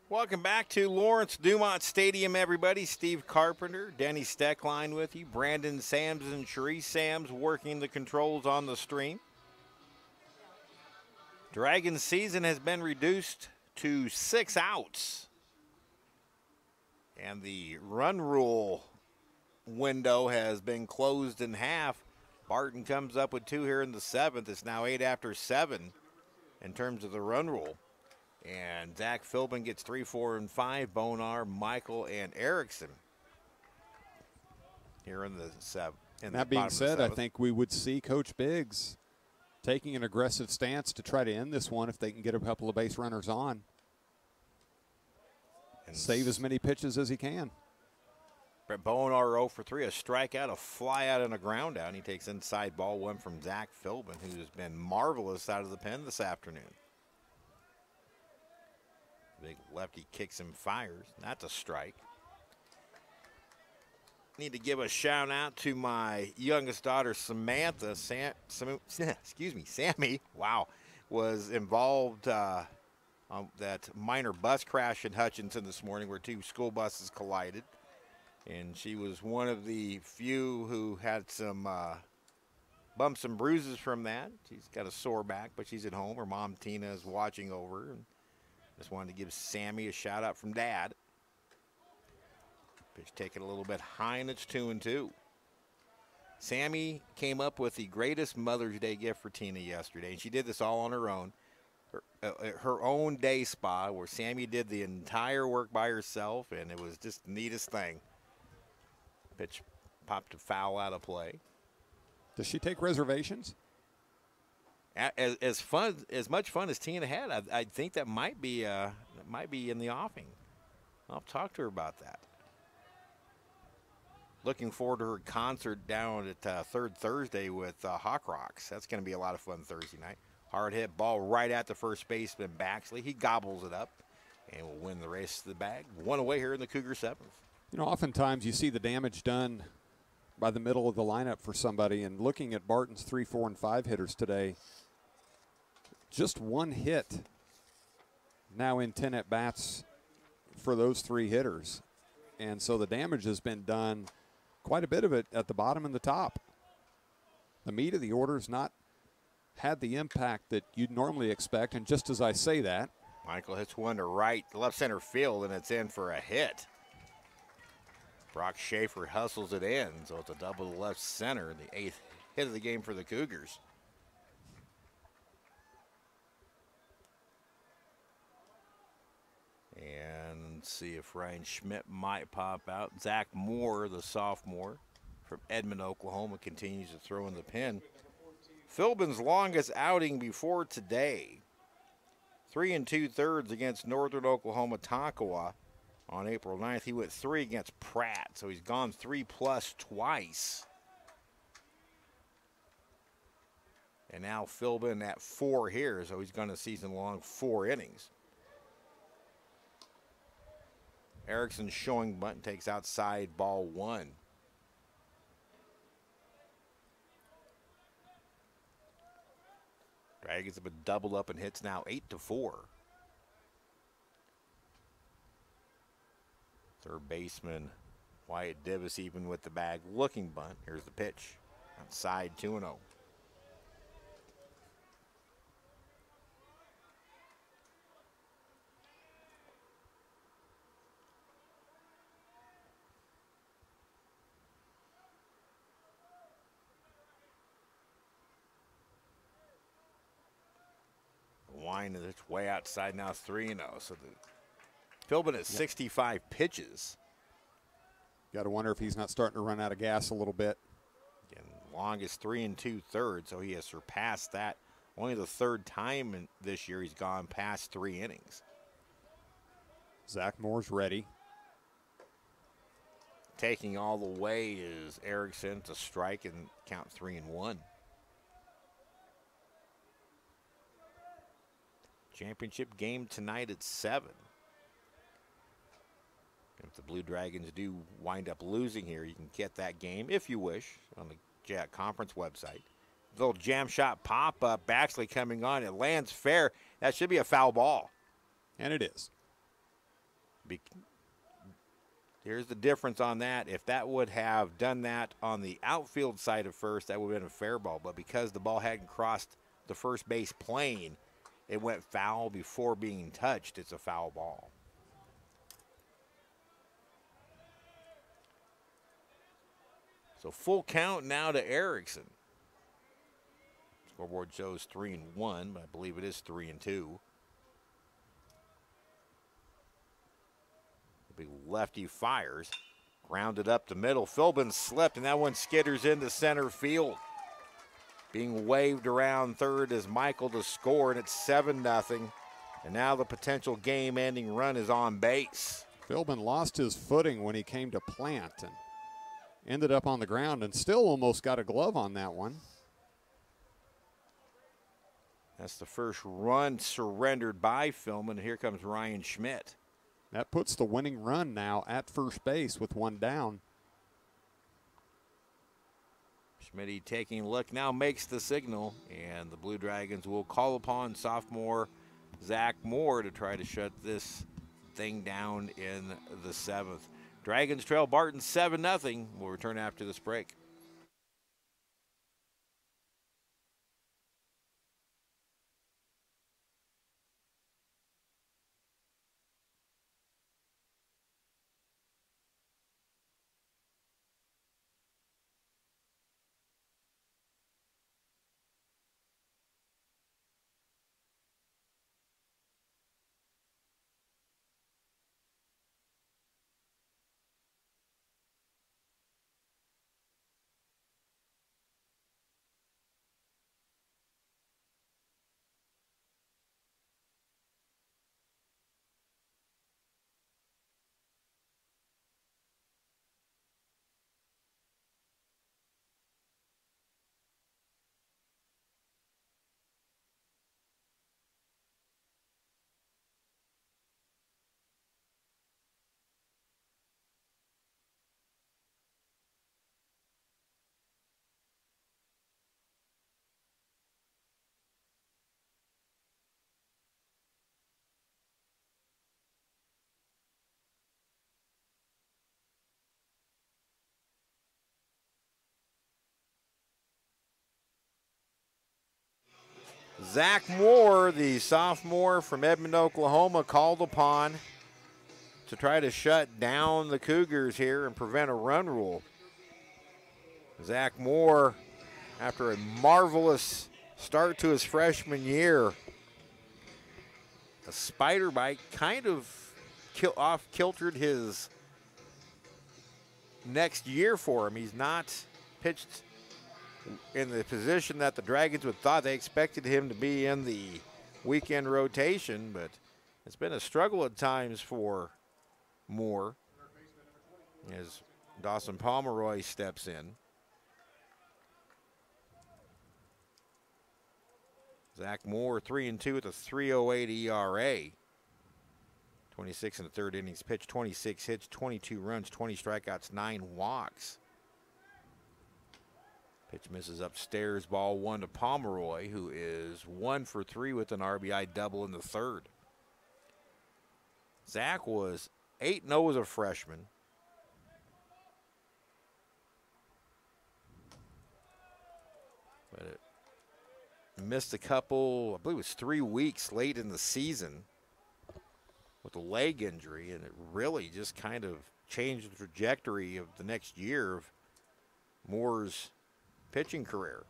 Welcome back to Lawrence-Dumont Stadium, everybody. Steve Carpenter, Denny Steckline with you. Brandon Sams and Cherise Sams working the controls on the stream. Dragons season has been reduced to 6 outs. And the run rule window has been closed in half. Barton comes up with 2 here in the 7th. It's now 8 after 7 in terms of the run rule. And Zach Philbin gets 3, 4, and 5. Bonar, Michael, and Erickson here in the 7th. That being said, I think we would see Coach Biggs taking an aggressive stance to try to end this one if they can get a couple of base runners on. And save as many pitches as he can. Brett Bonar 0 for 3, a strikeout, a fly out, and a ground out. And he takes inside ball 1 from Zach Philbin, who's been marvelous out of the pen this afternoon. Big lefty kicks and fires. That's a strike. Need to give a shout out to my youngest daughter, Samantha. Sammy. Wow, was involved on that minor bus crash in Hutchinson this morning where 2 school buses collided. And she was one of the few who had some bumps and bruises from that. She's got a sore back, but she's at home. Her mom, Tina, is watching over her. And just wanted to give Sammy a shout out from Dad. Pitch taken a little bit high, and it's 2-2. Sammy came up with the greatest Mother's Day gift for Tina yesterday, and she did this all on her own. Her own day spa where Sammy did the entire work by herself, and it was just the neatest thing. Pitch popped a foul out of play. Does she take reservations? As much fun as Tina had, I think that might be in the offing. I'll talk to her about that. Looking forward to her concert down at Third Thursday with Hawk Rocks. That's going to be a lot of fun Thursday night. Hard hit ball right at the first baseman Baxley. He gobbles it up and will win the race to the bag. 1 away here in the Cougar 7th. You know, oftentimes you see the damage done by the middle of the lineup for somebody, and looking at Barton's 3, 4, and 5 hitters today, just 1 hit now in 10 at-bats for those 3 hitters. And so the damage has been done, quite a bit of it at the bottom and the top. The meat of the order has not had the impact that you'd normally expect. And just as I say that, Michael hits one to left center field, and it's in for a hit. Brock Shaffer hustles it in, so it's a double to left center, the 8th hit of the game for the Cougars. And let's see if Ryan Schmidt might pop out. Zach Moore, the sophomore from Edmond, Oklahoma, continues to throw in the pen. Philbin's longest outing before today. 3 2/3 against Northern Oklahoma Tonkawa on April 9th. He went 3 against Pratt, so he's gone 3+ twice. And now Philbin at 4 here, so he's gone a season-long 4 innings. Erickson showing bunt, takes outside ball 1. Dragons have been doubled up and hits now 8-4. Third baseman Wyatt Divis even with the bag looking bunt. Here's the pitch. Outside 2-0. Wine is its way outside now 3-0. So the Philbin has 65 pitches. Got to wonder if he's not starting to run out of gas a little bit. Again, longest 3 2/3, so he has surpassed that. Only the third time this year he's gone past 3 innings. Zach Moore's ready. Taking all the way is Erickson to strike and count 3-1. Championship game tonight at 7. If the Blue Dragons do wind up losing here, you can get that game, if you wish, on the Jack Conference website. Little jam shot pop-up, Baxley coming on. It lands fair. That should be a foul ball. And it is. Here's the difference on that. If that would have done that on the outfield side of first, that would have been a fair ball. But because the ball hadn't crossed the first base plane, it went foul before being touched. It's a foul ball. So full count now to Erickson. Scoreboard shows 3-1, but I believe it is 3-2. The big lefty fires. Grounded up the middle. Philbin slipped, and that one skitters into center field. Being waved around third as Michael to score, and it's 7-0. And now the potential game-ending run is on base. Philbin lost his footing when he came to plant and ended up on the ground and still almost got a glove on that one. That's the first run surrendered by Philbin. Here comes Ryan Schmidt. That puts the winning run now at first base with one down. Schmidt taking a look now, makes the signal, and the Blue Dragons will call upon sophomore Zach Moore to try to shut this thing down in the 7th. Dragons trail Barton 7-0. We'll return after this break. Zach Moore, the sophomore from Edmond, Oklahoma, called upon to try to shut down the Cougars here and prevent a run rule. Zach Moore, after a marvelous start to his freshman year, a spider bite kind of off-kiltered his next year for him. He's not pitched in the position that the Dragons would thought. They expected him to be in the weekend rotation, but it's been a struggle at times for Moore as Dawson Pomeroy steps in. Zach Moore 3-2 with a 3.08 ERA. 26 in the third innings pitched, 26 hits, 22 runs, 20 strikeouts, 9 walks. Pitch misses upstairs, ball 1 to Pomeroy, who is 1 for 3 with an RBI double in the third. Zach was 8-0 as a freshman. But it missed a couple, I believe it was 3 weeks late in the season with a leg injury, and it really just kind of changed the trajectory of the next year of Moore's pitching career.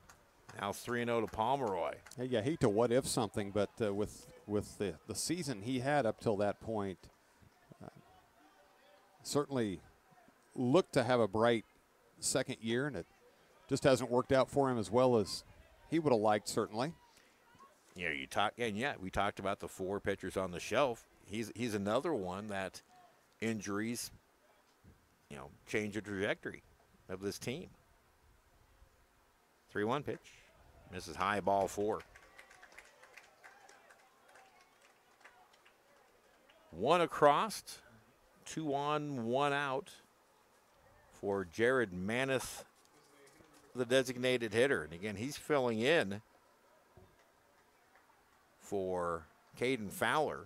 Now 3-0 to Pomeroy. Hey, you hate to what if something, but with the season he had up till that point, certainly looked to have a bright second year, and it just hasn't worked out for him as well as he would have liked, certainly. You know, we talked about the 4 pitchers on the shelf. He's another one that injuries, you know, change the trajectory of this team. 3-1 pitch. Misses high, ball 4. 1 across, 2 on, 1 out for Jared Maneth, the designated hitter. And again, he's filling in for Caden Fowler.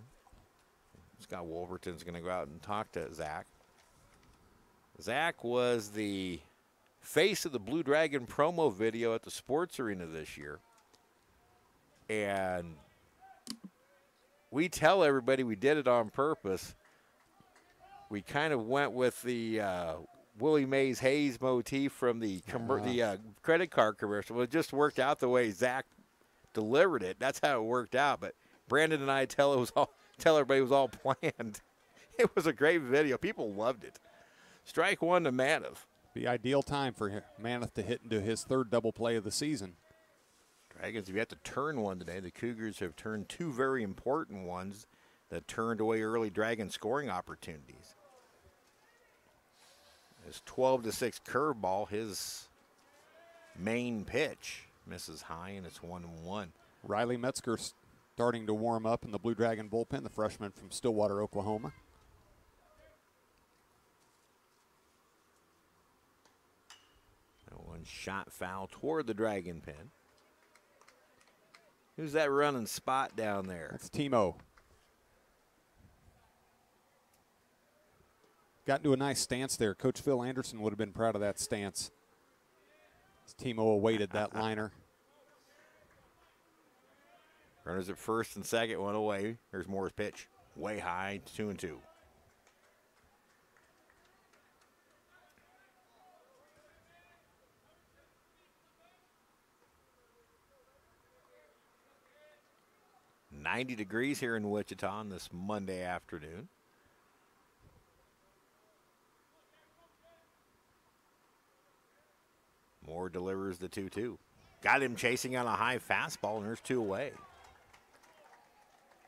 Scott Wolverton's going to go out and talk to Zach. Zach was the face of the Blue Dragon promo video at the Sports Arena this year. And we tell everybody we did it on purpose. We kind of went with the Willie Mays Hayes motif from the credit card commercial. Well, it just worked out the way Zach delivered it. That's how it worked out. But Brandon and I tell everybody it was all planned. It was a great video. People loved it. Strike 1 to Maneth. The ideal time for Maneth to hit into his 3rd double play of the season. Dragons, if you have to turn one today, the Cougars have turned 2 very important ones that turned away early Dragon scoring opportunities. His 12-6 curveball, his main pitch, misses high, and it's 1-1. Riley Metzger starting to warm up in the Blue Dragon bullpen, the freshman from Stillwater, Oklahoma. One shot foul toward the Dragon pen. Who's that running spot down there? That's Timo. Got into a nice stance there. Coach Phil Anderson would have been proud of that stance. As Timo awaited that liner. Runners at first and second, 1 away. Here's Moore's pitch. Way high, 2-2. $90 here in Wichita on this Monday afternoon. Moore delivers the 2-2. Got him chasing on a high fastball, and there's 2 away.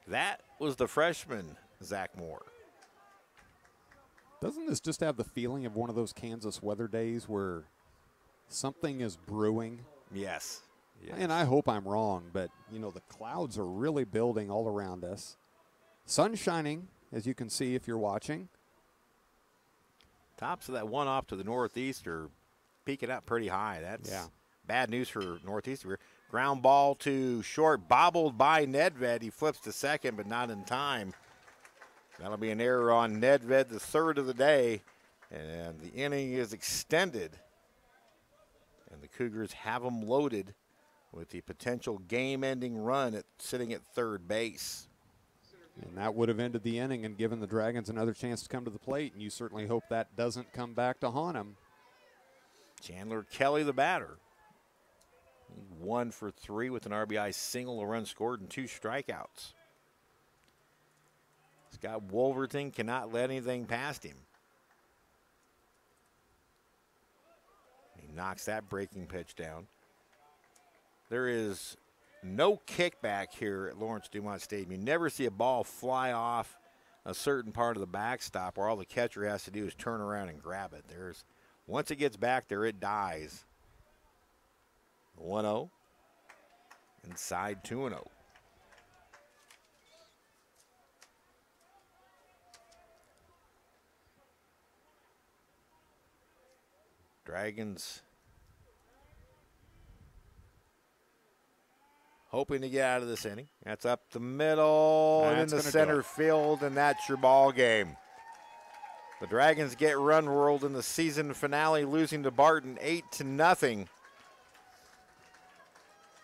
That was the freshman, Zach Moore. Doesn't this just have the feeling of one of those Kansas weather days where something is brewing? Yes. Yes. And I hope I'm wrong, but, you know, the clouds are really building all around us. Sun shining, as you can see if you're watching. Tops of that one off to the northeast are peaking up pretty high. That's bad news for Northeast. Ground ball to short, bobbled by Nedved. He flips to second, but not in time. That'll be an error on Nedved, the 3rd of the day, and the inning is extended. And the Cougars have them loaded with the potential game-ending run sitting at 3rd base. And that would have ended the inning and given the Dragons another chance to come to the plate, and you certainly hope that doesn't come back to haunt them. Chandler Kelly, the batter. 1 for 3 with an RBI single, a run scored, and 2 strikeouts. Scott Wolverton cannot let anything past him. He knocks that breaking pitch down. There is no kickback here at Lawrence-Dumont Stadium. You never see a ball fly off a certain part of the backstop where all the catcher has to do is turn around and grab it. Once it gets back there, it dies. 1-0. Inside 2-0. Dragons hoping to get out of this inning. That's up the middle and in the center field, and that's your ball game. The Dragons get run-whirled in the season finale, losing to Barton 8-0.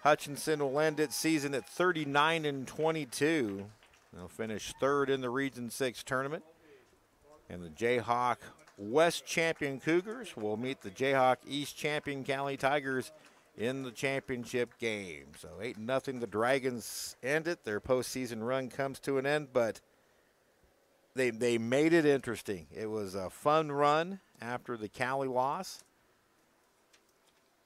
Hutchinson will end its season at 39-22. They'll finish third in the Region 6 tournament. And the Jayhawk West champion Cougars will meet the Jayhawk East champion Cali Tigers in the championship game. So 8-0, the Dragons end it. Their postseason run comes to an end, but they made it interesting. It was a fun run after the Cali loss.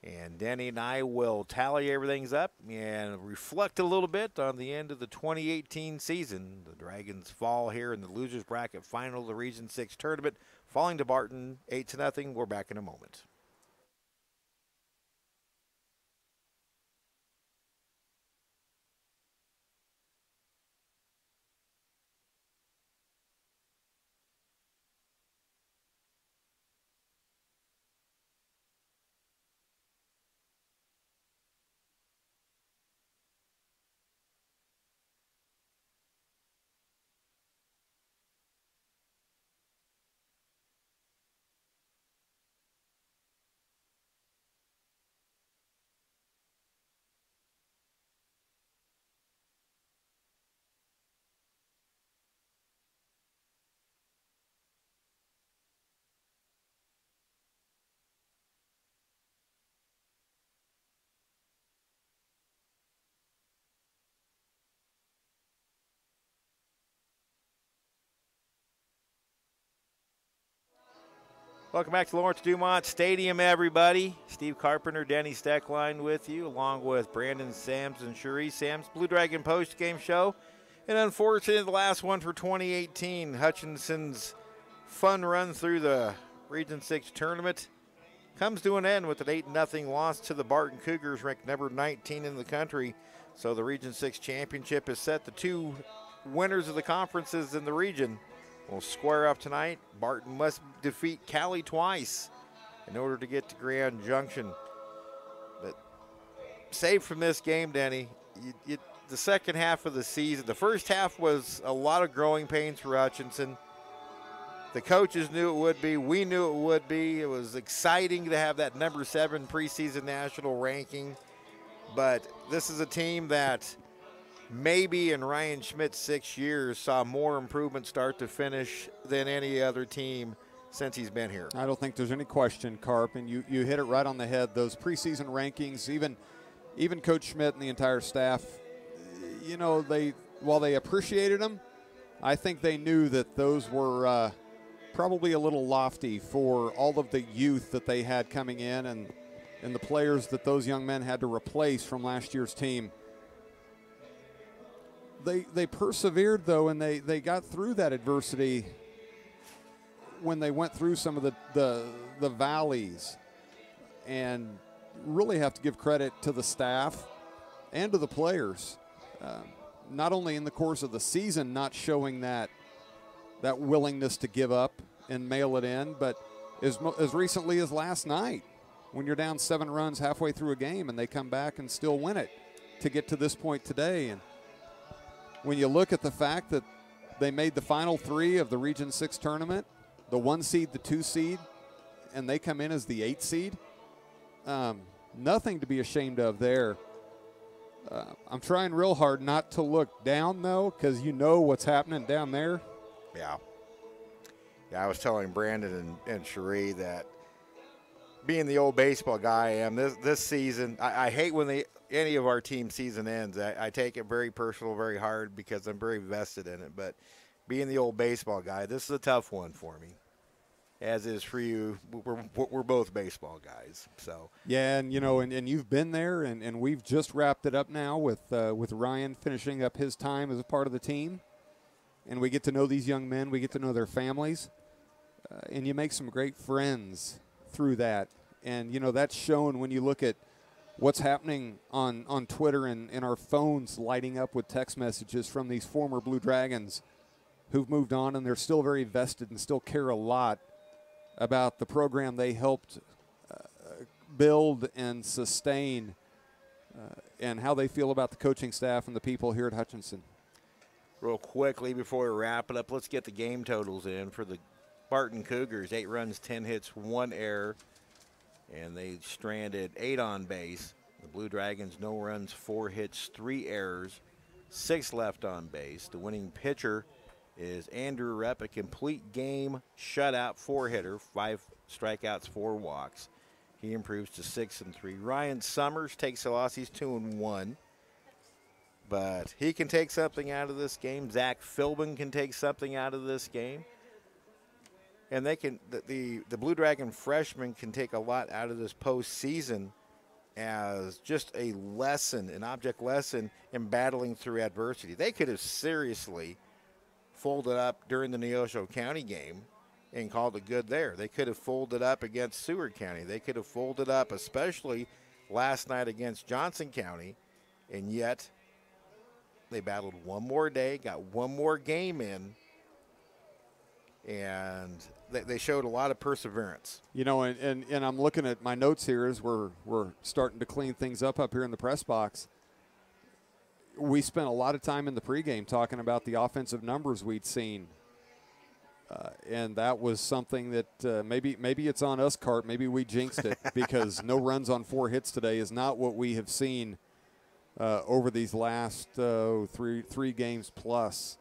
And Denny and I will tally everything up and reflect a little bit on the end of the 2018 season. The Dragons fall here in the losers bracket final of the Region 6 tournament, falling to Barton 8-0. We're back in a moment. Welcome back to Lawrence-Dumont Stadium, everybody. Steve Carpenter, Danny Steckline with you, along with Brandon Sams and Cherie Sams. Blue Dragon post-game show. And unfortunately, the last one for 2018. Hutchinson's fun run through the Region 6 tournament comes to an end with an 8-0 loss to the Barton Cougars, ranked number 19 in the country. So the Region 6 championship is set. The two winners of the conferences in the region will square up tonight. Barton must defeat Cali twice in order to get to Grand Junction. But saved from this game, Denny, the second half of the season, the first half was a lot of growing pains for Hutchinson. The coaches knew it would be. We knew it would be. It was exciting to have that number 7 preseason national ranking. But this is a team that maybe in Ryan Schmidt's 6 years saw more improvement start to finish than any other team since he's been here. I don't think there's any question, Carp, and you hit it right on the head. Those preseason rankings, even Coach Schmidt and the entire staff, you know, while they appreciated them, I think they knew that those were probably a little lofty for all of the youth that they had coming in and the players that those young men had to replace from last year's team. They persevered, though, and they got through that adversity when they went through some of the valleys. And really have to give credit to the staff and to the players. Not only in the course of the season not showing that willingness to give up and mail it in, but as recently as last night when you're down 7 runs halfway through a game and they come back and still win it to get to this point today. And when you look at the fact that they made the final 3 of the Region 6 tournament, the 1 seed, the 2 seed, and they come in as the 8 seed, nothing to be ashamed of there. I'm trying real hard not to look down, though, because you know what's happening down there. Yeah, I was telling Brandon and Cherie that being the old baseball guy I am, this season, I hate when any of our team season ends. I take it very personal, very hard, because I'm very vested in it. But being the old baseball guy, this is a tough one for me, as is for you. We're both baseball guys. So yeah, and you know, and you've been there, and we've just wrapped it up now with Ryan finishing up his time as a part of the team, and we get to know these young men, we get to know their families, and you make some great friends through that. And you know, that's shown when you look at what's happening on Twitter and our phones lighting up with text messages from these former Blue Dragons who've moved on, and they're still very vested and still care a lot about the program they helped build and sustain, and how they feel about the coaching staff and the people here at Hutchinson. Real quickly before we wrap it up, let's get the game totals in for the Barton Cougars, 8 runs, 10 hits, 1 error, and they stranded 8 on base. The Blue Dragons, no runs, 4 hits, 3 errors, 6 left on base. The winning pitcher is Andrew Repp, a complete game shutout 4-hitter, 5 strikeouts, 4 walks. He improves to 6-3. Ryan Summers takes a loss. He's 2-1. But he can take something out of this game. Zach Philbin can take something out of this game. And they can the Blue Dragon freshmen can take a lot out of this postseason as just a lesson, an object lesson in battling through adversity. They could have seriously folded up during the Neosho County game and called it good there. They could have folded up against Seward County. They could have folded up, especially last night against Johnson County, and yet they battled one more day, got one more game in, and they showed a lot of perseverance. You know, and I'm looking at my notes here as we're starting to clean things up here in the press box. We spent a lot of time in the pregame talking about the offensive numbers we'd seen. And that was something that maybe it's on us, Carp. Maybe we jinxed it because no runs on 4 hits today is not what we have seen over these last three games plus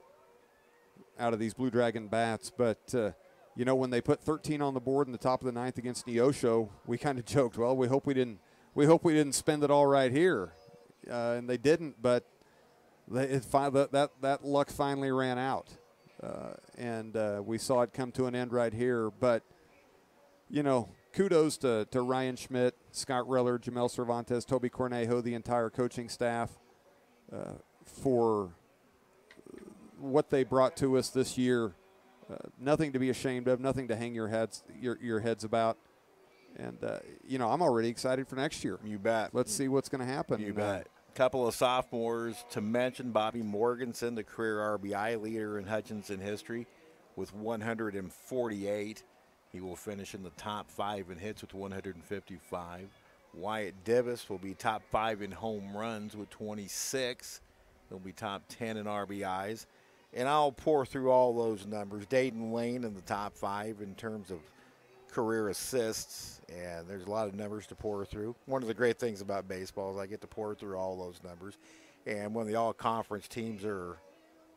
out of these Blue Dragon bats. But, you know, when they put 13 on the board in the top of the 9th against Neosho, we kind of joked, well, we hope we didn't spend it all right here. And they didn't, but that luck finally ran out. And we saw it come to an end right here. But, you know, kudos to Ryan Schmidt, Scott Reller, Jamel Cervantes, Toby Cornejo, the entire coaching staff for what they brought to us this year. Nothing to be ashamed of, nothing to hang your heads about. And, you know, I'm already excited for next year. You bet. Let's see what's going to happen. You bet. Couple of sophomores to mention. Bobby Morganson, the career RBI leader in Hutchinson history with 148. He will finish in the top 5 in hits with 155. Wyatt Divis will be top 5 in home runs with 26. He'll be top 10 in RBIs. And I'll pour through all those numbers. Dayton Lane in the top 5 in terms of career assists, and there's a lot of numbers to pour through. One of the great things about baseball is I get to pour through all those numbers, and when the all-conference teams are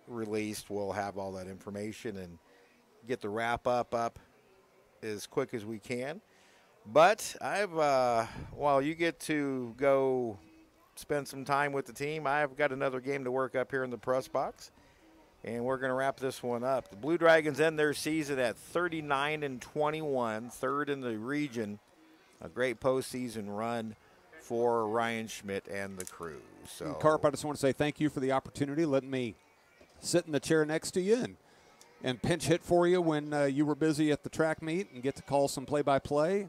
released, we'll have all that information and get the wrap-up as quick as we can. But while you get to go spend some time with the team, I've got another game to work up here in the press box. And we're going to wrap this one up. The Blue Dragons end their season at 39-21, third in the region. A great postseason run for Ryan Schmidt and the crew. So, Carp, I just want to say thank you for the opportunity, letting me sit in the chair next to you and pinch hit for you when you were busy at the track meet and get to call some play-by-play.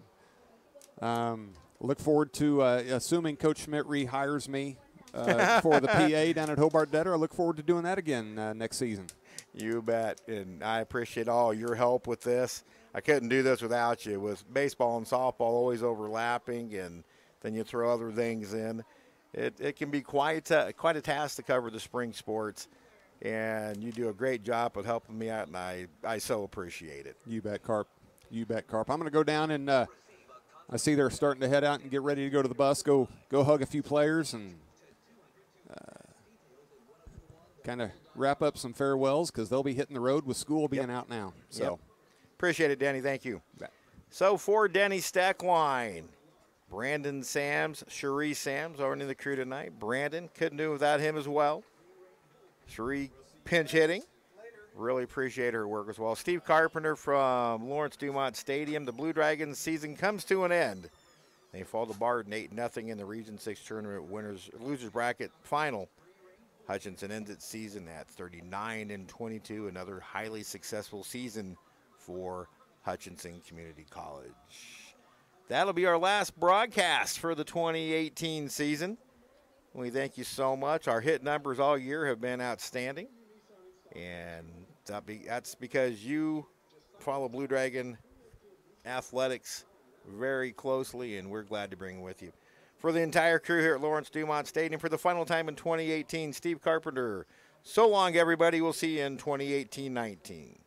Look forward to assuming Coach Schmidt rehires me for the PA down at Hobart Detter. I look forward to doing that again next season. You bet, and I appreciate all your help with this. I couldn't do this without you. With baseball and softball always overlapping, and then you throw other things in, it can be quite a task to cover the spring sports, and you do a great job of helping me out, and I so appreciate it. You bet, Carp. You bet, Carp. I'm going to go down and I see they're starting to head out and get ready to go to the bus, go hug a few players, and kind of wrap up some farewells because they'll be hitting the road with school being out now. So appreciate it, Denny. Thank you. So for Denny Stackline, Brandon Sams, Cherie Sams are in the crew tonight. Brandon, couldn't do without him as well. Cherie pinch hitting. Really appreciate her work as well. Steve Carpenter from Lawrence-Dumont Stadium. The Blue Dragons season comes to an end. They fall to Barton 8-0 in the Region 6 tournament losers bracket final. Hutchinson ends its season at 39-22, another highly successful season for Hutchinson Community College. That'll be our last broadcast for the 2018 season. We thank you so much. Our hit numbers all year have been outstanding, and that's because you follow Blue Dragon athletics very closely, and we're glad to bring it with you. For the entire crew here at Lawrence-Dumont Stadium for the final time in 2018, Steve Carpenter. So long, everybody. We'll see you in 2018-19.